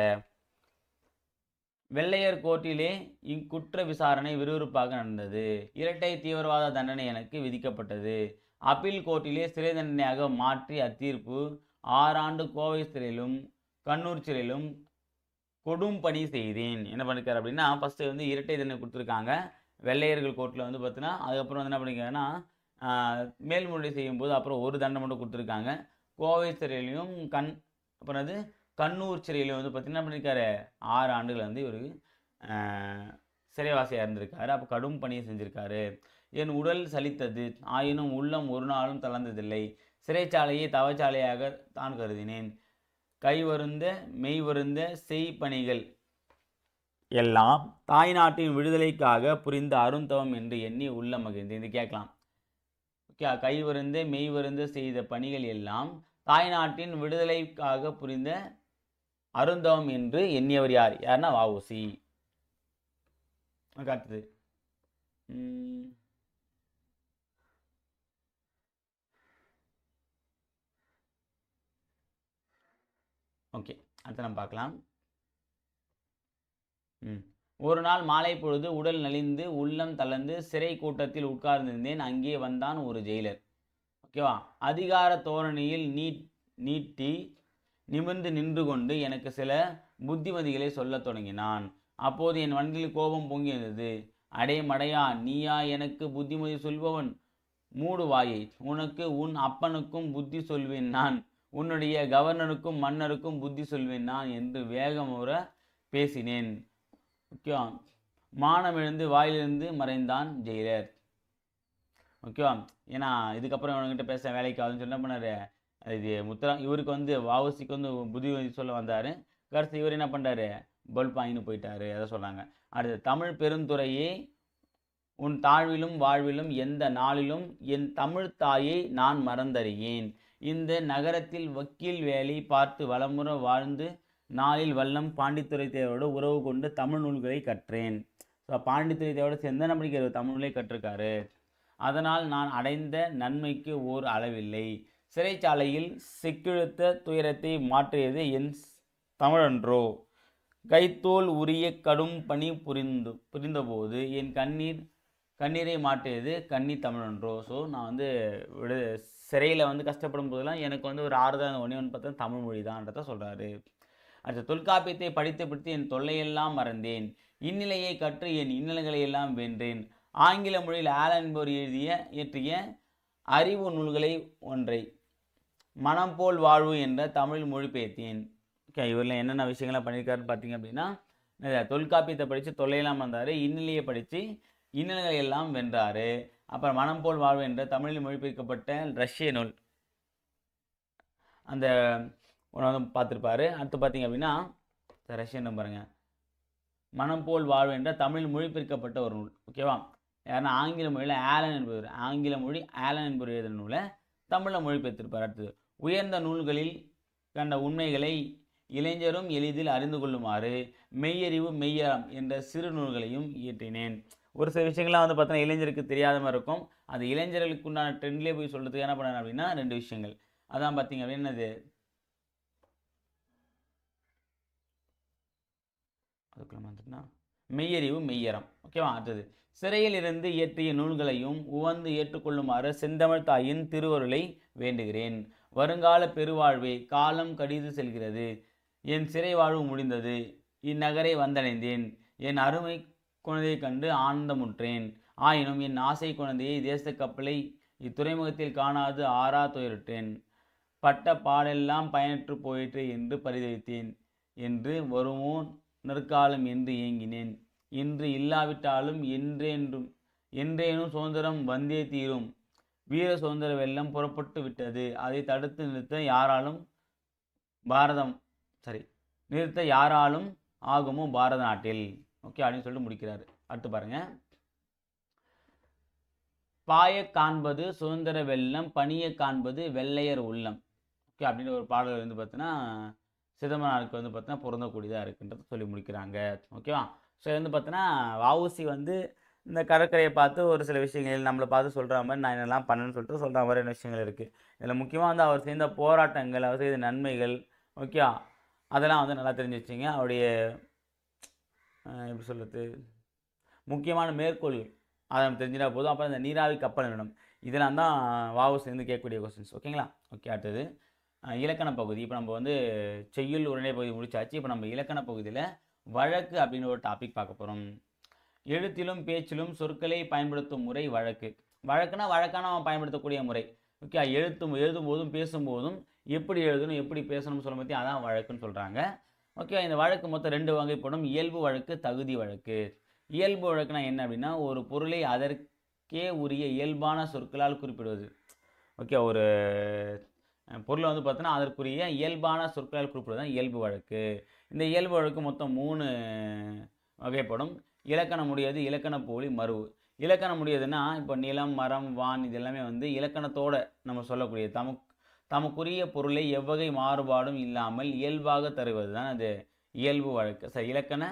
வெள்ளையர் கோர்ட்டிலே இக்குற்ற விசாரணை விறுவிறுப்பாக நடந்தது. இரட்டை தீவிரவாத தண்டனை எனக்கு விதிக்கப்பட்டது. அப்பீல் கோர்ட்டிலே சிறை தண்டனையாக மாற்றி அத்தீர்ப்பு 6 ஆண்டு கோவை சிறையிலும் கண்ணூர் சிறையிலும் கொடும் பணி செய்தேன். என்ன பண்ணிருக்காரு அப்படின்னா, ஃபஸ்ட்டு வந்து இரட்டை தண்டனை கொடுத்துருக்காங்க வெள்ளையர்கள் கோர்ட்டில் வந்து பார்த்தீங்கன்னா. அதுக்கப்புறம் வந்து என்ன பண்ணிருக்காங்கன்னா, மேல்முறையீடு செய்யும்போது அப்புறம் ஒரு தண்டனை மட்டும் கொடுத்துருக்காங்க. கோவை சிறையிலையும் அப்புறம் அது கண்ணூர் சிறையில் வந்து பார்த்தீங்கன்னா என்ன பண்ணியிருக்காரு, 6 ஆண்டுகள் வந்து இவருக்கு சிறைவாசியாக இருந்திருக்காரு. அப்போ கடும் பணியை செஞ்சுருக்காரு. என் உடல் சலித்தது, ஆயினும் உள்ளம் ஒரு நாளும் தளர்ந்ததில்லை. சிறைச்சாலையை தவச்சாலையாக தான் கருதினேன். கை வருந்த மெய் வருந்த செய்பணிகள் எல்லாம் தாய்நாட்டின் விடுதலைக்காக புரிந்த அருந்தவம் என்று எண்ணி உள்ள மகிழ்ந்து. இது கேட்கலாம். ஓகே, கை வருந்த மெய் வருந்த செய்த பணிகள் எல்லாம் தாய்நாட்டின் விடுதலைக்காக புரிந்த அருந்தவம் என்று எண்ணியவர் யாருன்னா வ.உ.சி. அடுத்தது, ஓகே, அடுத்து நம்ம பார்க்கலாம். ஒரு நாள் மாலை பொழுது உடல் நலிந்து உள்ளம் தளர்ந்து சிறை கூட்டத்தில் உட்கார்ந்திருந்தேன். அங்கே வந்தான் ஒரு ஜெயிலர். ஓகேவா? அதிகார தோரணியில் நீட்டி நிமிர்ந்து நின்று கொண்டு எனக்கு சில புத்திமதிகளை சொல்ல தொடங்கினான். அப்போது என் மனதில் கோபம் பொங்கியது. அடே மடையா, நீயா எனக்கு புத்திமதி சொல்பவன்? மூடு வாயை, உனக்கு உன் அப்பனுக்கும் புத்தி சொல்வேன் நான், உன்னுடைய கவர்னருக்கும் மன்னருக்கும் புத்தி சொல்வேன் நான் என்று வேகமுற பேசினேன். ஓகேவா? மானமிழந்து வாயிலிருந்து மறைந்தான் ஜெயிலர். ஓகேவா? ஏன்னா இதுக்கப்புறம் இவன்கிட்ட பேச வேலைக்கு ஆகுதுன்னு சொல்லி என்ன பண்ணாரு, இது இவருக்கு வந்து வ.உ.சிக்கு வந்து புத்தி சொல்ல வந்தார். கடைசி இவர் என்ன பண்ணுறாரு, பல்ப் வாங்கின்னு போயிட்டாரு. அதை சொல்கிறாங்க. அடுத்து, தமிழ் பெருந்துறையே, உன் தாழ்விலும் வாழ்விலும் எந்த நாளிலும் என் தமிழ் தாயை நான் மறந்தறியேன். இந்த நகரத்தில் வக்கீல் வேலை பார்த்து வளமுற வாழ்ந்து நாளில் வல்லம் பாண்டித்துரை தேவரோடு உறவு கொண்டு தமிழ் நூல்களை கற்றேன். ஸோ பாண்டித்துரை தேவரோடு சேர்ந்து என்ன படிக்கிறார்? தமிழ் நூலை கற்றிருக்காரு. அதனால் நான் அடைந்த நன்மைக்கு ஓர் அளவில்லை. சிறைச்சாலையில் சிக்கிழுத்த துயரத்தை மாற்றியது என் தமிழன்றோ? கைத்தோல் உரிய கடும் பணி புரிந்தபோது என் கண்ணீரை மாற்றியது கன்னி தமிழன்றோ? ஸோ நான் வந்து சிறையில் வந்து கஷ்டப்படும் போதெல்லாம் எனக்கு வந்து ஒரு ஆறுதல் ஒன்று பார்த்தா தமிழ் மொழி தான்றதை சொல்கிறாரு. அடுத்த தொல்காப்பியத்தை படித்து பிடித்து என் தொல்லையெல்லாம் மறந்தேன். இந்நிலையை கற்று என் இன்னல்களை எல்லாம் வென்றேன். ஆங்கில மொழியில் ஆலன் என்பவர் இயற்றிய அறிவு நூல்களை ஒன்றை மனம் போல் வாழ்வு என்ற தமிழ் மொழிபெயர்த்தேன். ஓகே, இவரில் என்னென்ன விஷயங்கள்லாம் பண்ணியிருக்காருன்னு பார்த்தீங்க அப்படின்னா, தொல்காப்பியத்தை படித்து தொல்லையெல்லாம் வந்தார், இன்னிலையை படித்து இன்னல்களை எல்லாம் வென்றார். அப்புறம் மனம் போல் வாழ்வு என்ற தமிழில் மொழிபெயர்க்கப்பட்ட ரஷ்ய நூல் அந்த ஒன்று பார்த்துருப்பாரு. அடுத்து பார்த்தீங்க அப்படின்னா ரஷ்யன் பாருங்க, மனம் போல் வாழ்வு என்ற தமிழ் மொழிபெயர்க்கப்பட்ட ஒரு நூல். ஓகேவா? யாருன்னா ஆங்கில மொழியில் ஆலன் என்பவர், ஆங்கில மொழி ஆலன் என்பவர் எழுதின நூலை தமிழில் மொழிபெயர்த்திருப்பார். அடுத்தது உயர்ந்த நூல்களில் கண்ட உண்மைகளை இளைஞரும் எளிதில் அறிந்து கொள்ளுமாறு மெய்யறிவு மெய்யறம் என்ற சிறு நூல்களையும் இயற்றினேன். ஒரு சில விஷயங்கள்லாம் வந்து பார்த்தீங்கன்னா இளைஞருக்கு தெரியாத மாதிரி இருக்கும். அது இளைஞர்களுக்கு உண்டான ட்ரெண்ட்லேயே போய் சொல்கிறதுக்கு என்ன பண்ணேன் அப்படின்னா 2 விஷயங்கள். அதான் பார்த்தீங்க அப்படின்னா என்னது, அதுக்குள்ள வந்துட்டுனா மெய்யறிவு மெய்யறம். ஓகேவா? அடுத்தது சிறையில் இருந்து இயற்றிய நூல்களையும் உவந்து ஏற்றுக்கொள்ளுமாறு செந்தமிழ் தாயின் திருவருளை வேண்டுகிறேன். வருங்கால பெருவாழ்வே காலம் கடிது செல்கிறது. என் சிறை வாழ்வு முடிந்தது. இந்நகரை வந்தடைந்தேன். என் அருமை குழந்தையை கண்டு ஆனந்தமுற்றேன். ஆயினும் என் ஆசை குழந்தையை தேச கப்பலை இத்துறைமுகத்தில் காணாது ஆறா துயருற்றேன். பட்ட பாடெல்லாம் பயனற்று போயிற்று என்று பரிதவித்தேன். என்று வருமோ நற்காலம் என்று ஏங்கினேன். இன்று இல்லாவிட்டாலும் என்றேனும் சுதந்திரம் வந்தே தீரும். வீர சுதந்திர வெள்ளம் புறப்பட்டு விட்டது. அதை தடுத்து நிறுத்த யாராலும் ஆகுமோ பாரத நாட்டில். ஓகே, அப்படின்னு சொல்லிட்டு முடிக்கிறாரு. அடுத்து பாருங்க, பாய காண்பது சுதந்திர வெள்ளம், பணிய காண்பது வெள்ளையர் உள்ளம். ஓகே, அப்படின்னு ஒரு பாடல் வந்து பார்த்தீங்கன்னா சிதம்பரனாருக்கு வந்து பார்த்தீங்கன்னா பொருந்தக்கூடியதாக இருக்குன்றத சொல்லி முடிக்கிறாங்க. ஓகேவா? ஸோ வந்து பார்த்தீங்கன்னா வஉசி வந்து இந்த கடற்கரையை பார்த்து ஒரு சில விஷயங்கள் நம்மளை பார்த்து சொல்கிற மாதிரி நான் என்னெல்லாம் பண்ணேன்னு சொல்லிட்டு சொல்கிற மாதிரி என்ன விஷயங்கள் இருக்குது. இதில் முக்கியமாக வந்து அவர் செய்த போராட்டங்கள், அவர் செய்த நன்மைகள், ஓகே, அதெல்லாம் வந்து நல்லா தெரிஞ்சு வச்சிங்க. அவருடைய எப்படி சொல்கிறது, முக்கியமான மேற்கோள்கள் அதை நம்ம தெரிஞ்சிட்டா போதும். அப்புறம் இந்த நீராவி கப்பல் நிறுவனம், இதெல்லாம் தான் வஉசி வந்து கேட்கக்கூடிய கொஸ்டின்ஸ். ஓகேங்களா? ஓகே, அடுத்தது இலக்கண பகுதி. இப்போ நம்ம வந்து செய்யுள் உரைநடை பகுதி முடிச்சாச்சு. இப்போ நம்ம இலக்கண பகுதியில் வழக்கு அப்படின்னு ஒரு டாபிக் பார்க்க போகிறோம். எழுத்திலும் பேச்சிலும் சொற்களை பயன்படுத்தும் முறை வழக்கு. வழக்குனா வழக்கான பயன்படுத்தக்கூடிய முறை. ஓகே, எழுதும் போதும் பேசும்போதும் எப்படி எழுதணும் எப்படி பேசணும்னு சொல்ல பற்றி அதான் வழக்குன்னு சொல்கிறாங்க. ஓகே, இந்த வழக்கு மொத்தம் 2 வகைப்படும். இயல்பு வழக்கு, தகுதி வழக்கு. இயல்பு வழக்குனா என்ன அப்படின்னா, ஒரு பொருளை அதற்கே உரிய இயல்பான சொற்களால் குறிப்பிடுவது. ஓகே, ஒரு பொருளை வந்து பார்த்தோன்னா அதற்குரிய இயல்பான சொற்களால் குறிப்பிடுவது தான் இயல்பு வழக்கு. இந்த இயல்பு வழக்கு மொத்தம் 3 வகைப்படும். இலக்கணம் முடியாது, இலக்கண போலி, மருவு. இலக்கணம் முடியாதுன்னா இப்போ நிலம், மரம், வான் இது எல்லாமே வந்து இலக்கணத்தோடு நம்ம சொல்லக்கூடிய தமக்குரிய பொருளை எவ்வகை மாறுபாடும் இல்லாமல் இயல்பாக தருவது தான் அது இயல்பு வழக்கு. சரி, இலக்கண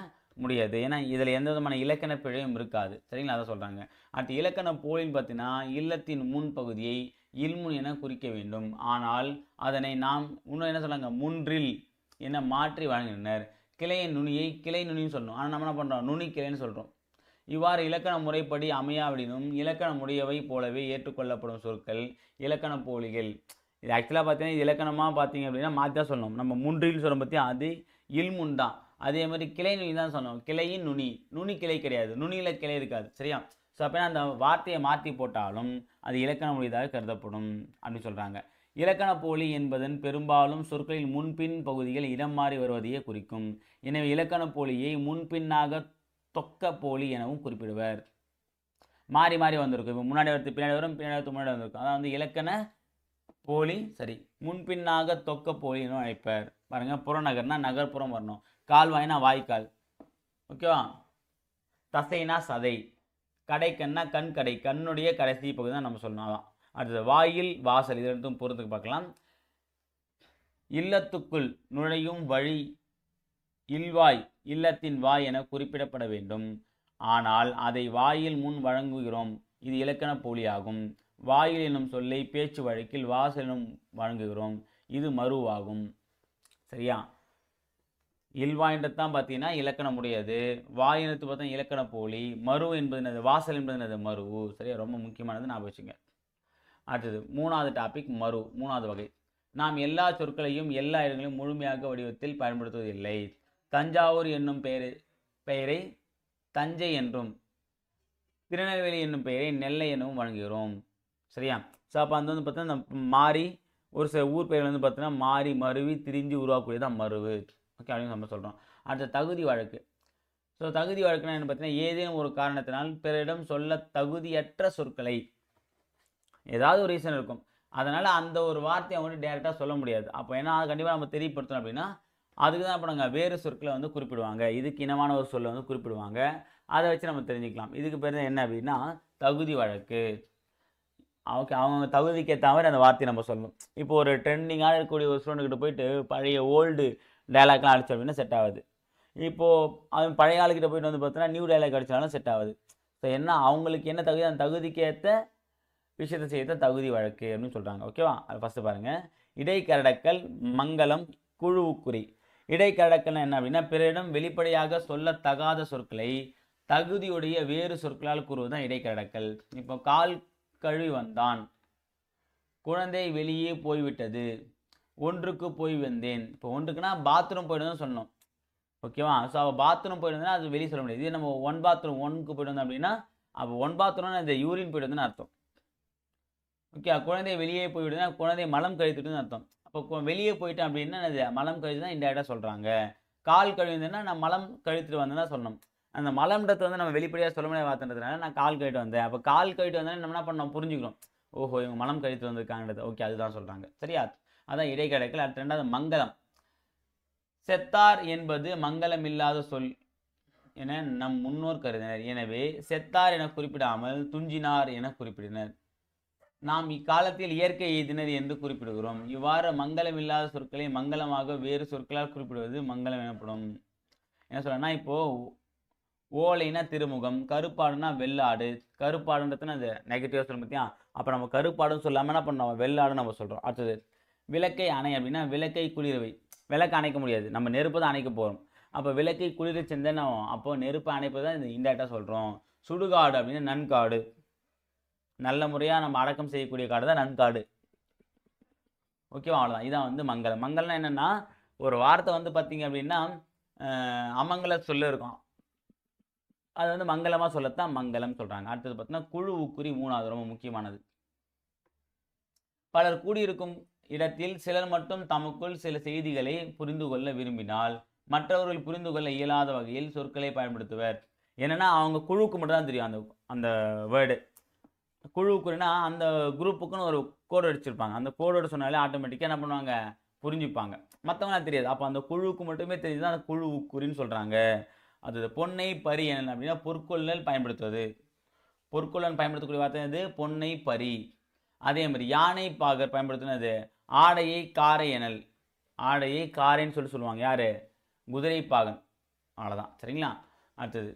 முடியாது, ஏன்னா இதில் எந்த விதமான இலக்கண பிழையும் இருக்காது. சரிங்களா? அதை சொல்கிறாங்க. அடுத்து இலக்கண போலின்னு பார்த்தீங்கன்னா இல்லத்தின் முன் பகுதியை இல்முன் என குறிக்க வேண்டும். ஆனால் அதனை நாம் இன்னும் என்ன சொல்கிறாங்க, முன்றில் என மாற்றி வழங்கினர். கிளையின் நுனியை கிளை நுனின்னு சொல்லணும். ஆனால் நம்ம என்ன பண்ணுறோம், நுனி கிளைன்னு சொல்கிறோம். இவ்வாறு இலக்கண முறைப்படி அமையாவிடனும் இலக்கண முடியவை போலவே ஏற்றுக்கொள்ளப்படும் சொற்கள் இலக்கண போலிகள். இது ஆக்சுவலாக பார்த்தீங்கன்னா இது இலக்கணமாக பார்த்தீங்க அப்படின்னா மாற்றி தான் சொல்லணும். நம்ம முன்றில் சொல்ல பற்றி அது இல்முன் தான். அதே மாதிரி கிளை நுனி தான் சொல்லணும். கிளையின் நுனி கிளை கிடையாது, நுனியில் கிளை இருக்காது. சரியா? ஸோ அப்படின்னா அந்த வார்த்தையை மாற்றி போட்டாலும் அது இலக்கண மொழியாக கருதப்படும் அப்படின்னு சொல்கிறாங்க. இலக்கண போலி என்பதன் பெரும்பாலும் சொற்களின் முன்பின் பகுதிகள் இடம் மாறி வருவதையே குறிக்கும். எனவே இலக்கண போலியை முன்பின்னாக தொக்க போலி எனவும் குறிப்பிடுவர். மாறி மாறி வந்திருக்கும். இப்போ முன்னாடி வரது பின்னாடி வரும், பின்னாடி வரது முன்னாடி வந்திருக்கும். அதான் வந்து இலக்கண போலி. சரி, முன்பின்னாக தொக்க போலி எனவும் அழைப்பர். பாருங்க, புறநகர்னா நகர்ப்புறம் வரணும், கால்வாய்னா வாய்க்கால், ஓகேவா, தசைனா சதை, கடைக்கண்ணா கண் கடை, கண்ணுடைய கடைசி பகுதி தான் நம்ம சொல்லணும். அதான். அடுத்தது வாயில் வாசல், இது ரெண்டும் பொறுத்துக்கு பார்க்கலாம். இல்லத்துக்குள் நுழையும் வழி இல்வாய் இல்லத்தின் வாய் என குறிப்பிடப்பட வேண்டும். ஆனால் அதை வாயில் முன் வழங்குகிறோம். இது இலக்கண போலியாகும். வாயில் எனும் சொல்லை பேச்சு வழக்கில் வாசல் எனும் வழங்குகிறோம். இது மருவாகும். சரியா? இல்வாய்ன்றதான் பார்த்தீங்கன்னா இலக்கணம் உடையது. வாயினத்து பார்த்தா இலக்கண போலி. மரு என்பது என்னது? வாசல் என்பது என்னது? மருவு. சரியா? ரொம்ப முக்கியமானது ஞாபகம் வச்சுங்க. அடுத்தது 3வது டாபிக் மரு. 3வது வகை. நாம் எல்லா சொற்களையும் எல்லா இடங்களிலும் முழுமையாக வடிவத்தில் பயன்படுத்துவதில்லை. தஞ்சாவூர் என்னும் பெயரை தஞ்சை என்றும் திருநெல்வேலி என்னும் பெயரை நெல்லை எனவும் வழங்குகிறோம். சரியா? ஸோ அப்போ அந்த வந்து பார்த்தீங்கன்னா மாறி ஒரு சில ஊர் பெயர்கள் வந்து பார்த்தீங்கன்னா மாறி மருவி திரிஞ்சு உருவாக்கக்கூடியதான் மருவு. ஓகே, அப்படின்னு நம்ம சொல்கிறோம். அடுத்த தகுதி வழக்கு. ஸோ தகுதி வழக்குனா என்ன பார்த்தீங்கன்னா ஏதேனும் ஒரு காரணத்தினால் பிறரிடம் சொல்ல தகுதியற்ற சொற்களை, ஏதாவது ஒரு ரீசன் இருக்கும், அதனால் அந்த ஒரு வார்த்தையை வந்து டேரெக்டாக சொல்ல முடியாது. அப்போ ஏன்னா அது கண்டிப்பாக நம்ம தெரியப்படுத்தணும் அப்படின்னா அதுக்கு தான் இப்போ நாங்கள் வேறு சொற்களை வந்து குறிப்பிடுவாங்க. இதுக்கு இனமான ஒரு சொல்லை வந்து குறிப்பிடுவாங்க. அதை வச்சு நம்ம தெரிஞ்சுக்கலாம். இதுக்கு பேர் என்ன அப்படின்னா தகுதி வழக்கு. ஓகே, அவங்க தகுதிக்கு ஏற்ற மாதிரி அந்த வார்த்தையை நம்ம சொல்லணும். இப்போ ஒரு ட்ரெண்டிங்காக இருக்கக்கூடிய ஒரு ஸ்டூடெண்ட்கிட்ட போயிட்டு பழைய ஓல்டு டைலாக்லாம் அடித்தோம் அப்படின்னா செட் ஆகுது. இப்போது அவன் பழைய ஆளுக்கிட்ட போயிட்டு வந்து பார்த்தீங்கன்னா நியூ டைலாக் அடித்தாலும் செட் ஆகுது. ஸோ என்ன அவங்களுக்கு என்ன தகுதி, அந்த தகுதிக்கு ஏற்ற விஷயத்தை செய்ய தகுதி வழக்கு அப்படின்னு சொல்கிறாங்க. ஓகேவா? அது ஃபஸ்ட்டு பாருங்கள். இடைக்கரடக்கல் மங்களம் குழுவுக்குறி. இடைக்கரடக்கல் என்ன அப்படின்னா பிறரிடம் வெளிப்படையாக சொல்லத்தகாத சொற்களை தகுதியுடைய வேறு சொற்களால் கூறுவது தான் இடைக்கரடக்கல். இப்போ கால் கழுவி வந்தான், குழந்தை வெளியே போய்விட்டது, ஒன்றுக்கு போய் வந்தேன். இப்போ ஒன்றுக்குன்னா பாத்ரூம் போய்ட்டு தான் சொல்லணும். ஓகேவா? ஸோ அவள் பாத்ரூம் போய்ட்டு வந்தா அது வெளியே சொல்ல முடியாது. இதே நம்ம ஒன் பாத்ரூம் ஒன்றுக்கு போய்ட்டு வந்தோம் அப்படின்னா அப்போ ஒன் பாத்ரூம்னா இந்த யூரின் போய்ட்டு வந்துன்னு அர்த்தம். ஓகே, குழந்தை வெளியே போய்விடுதுன்னா குழந்தை மலம் கழித்துட்டுன்னு அர்த்தம். அப்போ வெளியே போயிட்டேன் அப்படின்னா அது மலம் கழித்து தான் இன்டெரக்டாக சொல்கிறாங்க. கால் கழுவினா நான் மலம் கழித்துட்டு வந்தேன்னா சொல்லணும். அந்த மலம்ன்றது வந்து நம்ம வெளிப்படையாக சொல்ல முடியாத வார்த்தைன்றதுனால நான் கால் கழிட்டு வந்தேன். அப்போ கால் கழிட்டு வந்தேன் நம்ம என்ன பண்ணோம் புரிஞ்சுக்கிறோம். ஓஹோ, இவங்க மலம் கழித்து வந்திருக்காங்கன்றது. ஓகே, அதுதான் சொல்கிறாங்க. சரியா? அதான் இடைக்கடைக்கல். அடுத்த 2வது மங்களம். செத்தார் என்பது மங்களம் இல்லாத சொல் என நம் முன்னோர் கருதினர். எனவே செத்தார் என குறிப்பிடாமல் துஞ்சினார் என குறிப்பிடினர். நாம் இக்காலத்தில் இயற்கை எய்தினர் என்று குறிப்பிடுகிறோம். இவ்வாறு மங்களம் இல்லாத சொற்களை மங்களமாக வேறு சொற்களால் குறிப்பிடுவது மங்களம் எனப்படும். என்ன சொல்றேன்னா இப்போ ஓலைனா திருமுகம், கருப்பாடுனா வெள்ளாடு. கருப்பாடுன்றதுன்னா அது நெகட்டிவாக சொல்ல பார்த்தியா? அப்போ நம்ம கருப்பாடுன்னு சொல்லாமல் என்ன பண்ணோம், வெள்ளாடுன்னு நம்ம சொல்கிறோம். அடுத்தது விளக்கை அணை அப்படின்னா விளக்கை குளிரவை. விளக்கு அணைக்க முடியாது, நம்ம நெருப்பு தான் அணைக்க போகிறோம். அப்போ விளக்கை குளிர செஞ்சேன்னா அப்போது நெருப்பை அணைப்பது தான் இந்த இன்டெரக்டாக சொல்கிறோம். சுடுகாடு அப்படின்னா நன்காடு. நல்ல முறையாக நம்ம அடக்கம் செய்யக்கூடிய காடு தான் நன்காடு. ஓகேவா? அவ்வளோதான். இதான் வந்து மங்களம். மங்கள்னா என்னென்னா ஒரு வார்த்தை வந்து பார்த்தீங்க அப்படின்னா அமங்கல சொல்ல இருக்கும், அது வந்து மங்களமாக சொல்லத்தான் மங்களம் சொல்கிறாங்க. அடுத்தது பார்த்தீங்கன்னா குழு உக்குறி. 3வது ரொம்ப முக்கியமானது. பலர் கூடியிருக்கும் இடத்தில் சிலர் மட்டும் தமக்குள் சில செய்திகளை புரிந்து கொள்ள விரும்பினால் மற்றவர்கள் புரிந்து கொள்ள இயலாத வகையில் சொற்களை பயன்படுத்துவர். என்னென்னா அவங்க குழுவுக்கு மட்டும் தான் தெரியும் அந்த அந்த வேர்டு. குழுவுக்குன்னா அந்த குரூப்புக்குன்னு ஒரு கோடு அடிச்சிருப்பாங்க. அந்த கோடோடு சொன்னாலே ஆட்டோமேட்டிக்காக என்ன பண்ணுவாங்க, புரிஞ்சுப்பாங்க. மற்றவங்களாம் தெரியாது. அப்போ அந்த குழுவுக்கு மட்டுமே தெரியுது அந்த குழு உக்குறின்னு சொல்கிறாங்க. அது பொன்னை பரி என்ன அப்படின்னா பொற்கொள்ளல் பயன்படுத்துவது. பொற்கொள்ளல் பயன்படுத்தக்கூடிய வார்த்தை அது பொன்னை பரி. அதே மாதிரி யானை பாகர் பயன்படுத்தினது ஆடையை காரை எனல். ஆடையை காரைன்னு சொல்லுவாங்க. யார்? குதிரை பாகன். அவ்வளோதான். சரிங்களா? அடுத்தது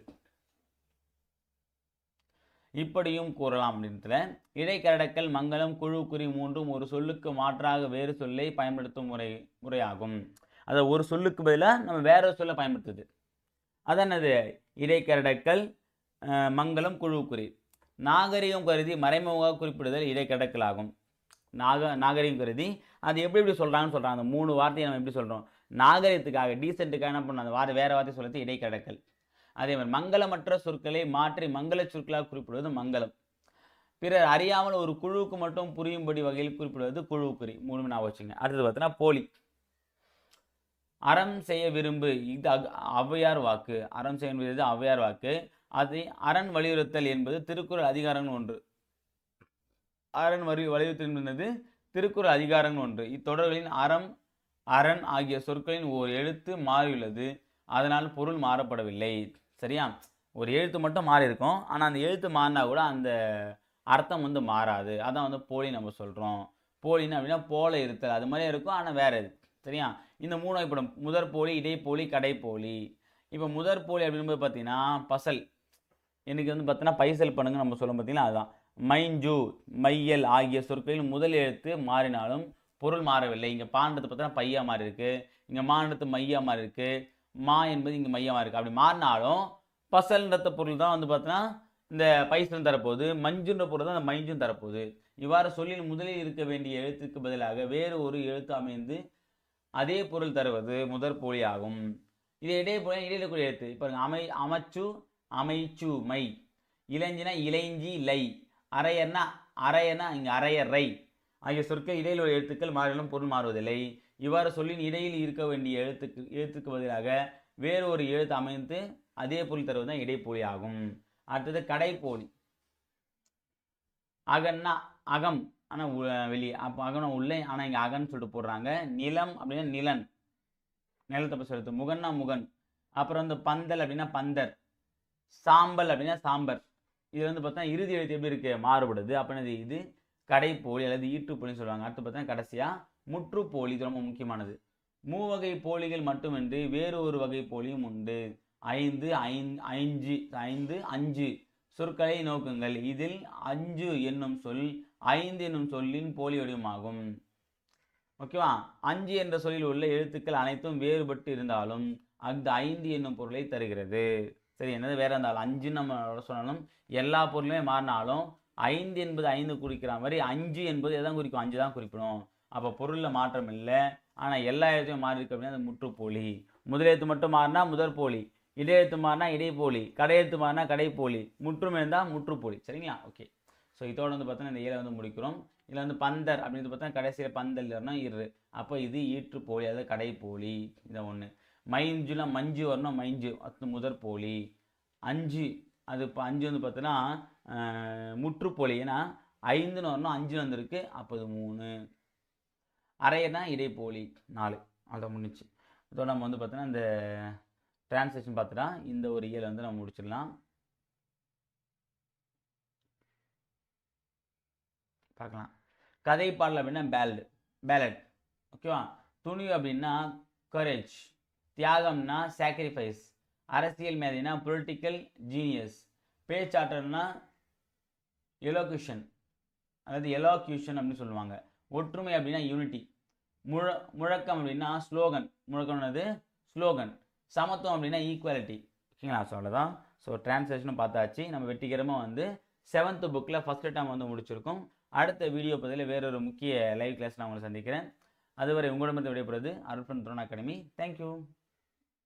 இப்படியும் கூறலாம் அப்படின்றதுல இடைக்கரடக்கல் மங்களம் குழு குறி 3ம் ஒரு சொல்லுக்கு மாற்றாக வேறு சொல்லை பயன்படுத்தும் முறையாகும். அதை ஒரு சொல்லுக்கு பதிலாக நம்ம வேற ஒரு சொல்லை பயன்படுத்துது. அதனது இடைக்கரடக்கல் மங்களம் குழு குறி. நாகரிகம் கருதி மறைமுகமாக குறிப்பிடுதல் இடைக்கரடக்கல் ஆகும். நாகரிகம் கருதி அது எப்படி சொல்கிறாங்கன்னு சொல்கிறாங்க. அந்த 3 வார்த்தையை நம்ம எப்படி சொல்கிறோம், நாகரிகத்துக்காக டீசென்ட்டுக்காக என்ன பண்ணோம், அந்த வேறு வார்த்தை சொல்கிறது இடைக்கரடக்கல். அதே மாதிரி மங்களமற்ற சொற்களை மாற்றி மங்கள சொற்களாக குறிப்பிடுவது மங்களம். பிறர் அறியாமல் ஒரு குழுவுக்கு மட்டும் புரியும்படி வகையில் குறிப்பிடுவது குழுவுக்குறி. 3 நான் வச்சுங்க. அடுத்தது பார்த்தீங்கன்னா போலி. அறம் செய்ய விரும்பு. இது ஔவையார் வாக்கு. அறம் செய்ய விரும்புவது ஔவையார் வாக்கு. அது அரண் வலியுறுத்தல் என்பது திருக்குறள் அதிகாரம் 1. அரண் வலியுறுத்தல் என்பது திருக்குறள் அதிகாரம் 1. இத்தொடர்களின் அறம் அரண் ஆகிய சொற்களின் ஓர் எழுத்து மாறியுள்ளது, அதனால் பொருள் மாறப்படவில்லை. சரியா? ஒரு எழுத்து மட்டும் மாறி இருக்கும், ஆனால் அந்த எழுத்து மாறினா கூட அந்த அர்த்தம் வந்து மாறாது. அதான் வந்து போலி நம்ம சொல்கிறோம். போலின்னு அப்படின்னா போல இருத்தல் அது மாதிரியே இருக்கும், ஆனால் வேற இது. சரியா? இந்த 3 வகைப்படும். முதற்போலி, இடைப்போலி, கடைப்போலி. இப்போ முதற்போலி அப்படிங்கும்போது பார்த்தீங்கன்னா பசல், எனக்கு வந்து பார்த்தீங்கன்னா பைசல் பண்ணுங்க நம்ம சொல்லும் பார்த்தீங்கன்னா அதுதான். மைஞ்சு, மையல் ஆகிய சொற்களில் முதல் எழுத்து மாறினாலும் பொருள் மாறவில்லை. இங்கே பான்றது பார்த்தீங்கன்னா பையா மாறி இருக்கு, இங்கே மான்றது மையா மாறி இருக்கு, மா என்பது இங்கே மையா மாறி இருக்கு. அப்படி மாறினாலும் பசல்ன்ற பொருள் தான் வந்து பார்த்தீங்கன்னா இந்த பைசல் தரப்போகுது, மஞ்சுன்ற பொருள் தான் அந்த மைஞ்சும் தரப்போகுது. இவ்வாறு சொல்லில் முதலில் இருக்க வேண்டிய எழுத்துக்கு பதிலாக வேறு ஒரு எழுத்து அமைந்து அதே பொருள் தருவது முதற்போலி ஆகும். இது இடைப்போலி, இடையில கூடிய எழுத்து. இப்போ அமைச்சு, அமைச்சு, மை. இளைஞ்சினா இளைஞ்சி, லை. அரையர்னா அரையனா இங்கே அரையரை ஆகிய சொற்கள் இடையில் உள்ள எழுத்துக்கள் மாறினாலும் பொருள் மாறுவதில்லை. இவ்வாறு சொல்லின் இடையில் இருக்க வேண்டிய எழுத்துக்கு பதிலாக வேறு ஒரு எழுத்து அமைந்து அதே பொருள் தருவது தான் இடைப்போலி ஆகும். அடுத்தது கடைப்போலி. அகன்னா அகம், ஆனால் வெளியே, அப்போ அகம்னா உள்ளே, ஆனால் இங்கே அகன்னு சொல்லிட்டு போடுறாங்க. நிலம் அப்படின்னா நிலன், நிலத்தை பற்றி சொல்லுது. முகன்னா முகன். அப்புறம் வந்து பந்தல் அப்படின்னா பந்தர். சாம்பல் அப்படின்னா சாம்பர். இது வந்து பார்த்தா இறுதி எழுத்து எப்படி இருக்கு மாறுபடுது. அப்படின்னா இது கடைப்போலி அல்லது ஈட்டுப்போலின்னு சொல்லுவாங்க. அடுத்து பார்த்தா கடைசியாக முற்றுப்போலி. இது ரொம்ப முக்கியமானது. மூவகை போலிகள் மட்டுமின்றி வேறு ஒரு வகை போலியும் உண்டு. ஐந்து அஞ்சு சொற்களை நோக்குங்கள். இதில் அஞ்சு என்னும் சொல் 5 என்னும் சொல்லின் போலி வடிவமாகும். ஓகேவா? 5 என்ற சொல்லில் உள்ள எழுத்துக்கள் அனைத்தும் வேறுபட்டு இருந்தாலும் அது 5 என்னும் பொருளை தருகிறது. சரி, என்னது வேற இருந்தாலும் 5 நம்ம சொன்னாலும் எல்லா பொருளுமே மாறினாலும் 5 என்பது 5 குறிக்கிற மாதிரி 5 என்பது எதான் குறிக்கும்? 5 தான் குறிக்கணும். அப்போ பொருளில் மாற்றம் இல்லை, ஆனால் எல்லா எழுத்தையும் மாறி இருக்கு அப்படின்னா அது முற்றுப்போலி. முதலெழுத்து மட்டும் மாறினா முதற்போலி, இடையெழுத்து மாறினா இடைப்போலி, கடையெழுத்து மாறினா கடைப்போலி, முற்றும் இருந்தால் முற்றுப்போலி. சரிங்களா? ஓகே. ஸோ இதோட வந்து பார்த்தோன்னா இந்த ஏழை வந்து முடிக்கிறோம். இதில் வந்து பந்தர் அப்படின்னு பார்த்தா கடைசியில் பந்தல் வரணும் இரு, அப்போ இது ஈற்றுப்போலி, அதாவது கடைப்போலி. இதை ஒன்று. மைஞ்சுனா மஞ்சு வரணும், மைஞ்சு அது முதற்போலி. அஞ்சு, அது இப்போ 5 வந்து பார்த்தோன்னா முற்றுப்போலி, ஏன்னா 5ன்னு வரணும், 5 வந்துருக்கு, அப்போ இது 3. அரையனா இடைப்போலி 4. அதை முடிச்சு. இதோட நம்ம வந்து பார்த்தோன்னா இந்த டிரான்ஸ்லேஷன் பார்த்துட்டா இந்த ஒரு இயலை வந்து நம்ம முடிச்சிடலாம். பார்க்கலாம். கதை பாடல் அப்படின்னா பேலட். ஓகேவா? துணிவு அப்படின்னா கரேஜ். தியாகம்னா சாக்ரிஃபைஸ். அரசியல் மேதைனா பொலிட்டிக்கல் ஜீனியஸ். பேச்சாற்றல்னா எலோக்யூஷன், அதாவது எலோக்யூஷன் அப்படின்னு சொல்லுவாங்க. ஒற்றுமை அப்படின்னா யூனிட்டி. முழக்கம் அப்படின்னா ஸ்லோகன். முழக்கம்னது ஸ்லோகன். சமத்துவம் அப்படின்னா ஈக்குவாலிட்டி. ஓகேங்களா? ஸோ அவ்வளோதான். ஸோ டிரான்ஸ்லேஷனும் பார்த்தாச்சு. நம்ம வெற்றிகரமாக வந்து 7th புக்கில் ஃபஸ்ட்டு டைம் வந்து முடிச்சிருக்கோம். அடுத்த வீடியோ பதில் வேறொரு முக்கிய லைவ் கிளாஸ் நான் உங்களை சந்திக்கிறேன். அதுவரை உங்களிடமிருந்து விடைபெறுவது அருள்ஃப்ரெண்ட் ட்ரோன் அகாடமி. தேங்க்யூ.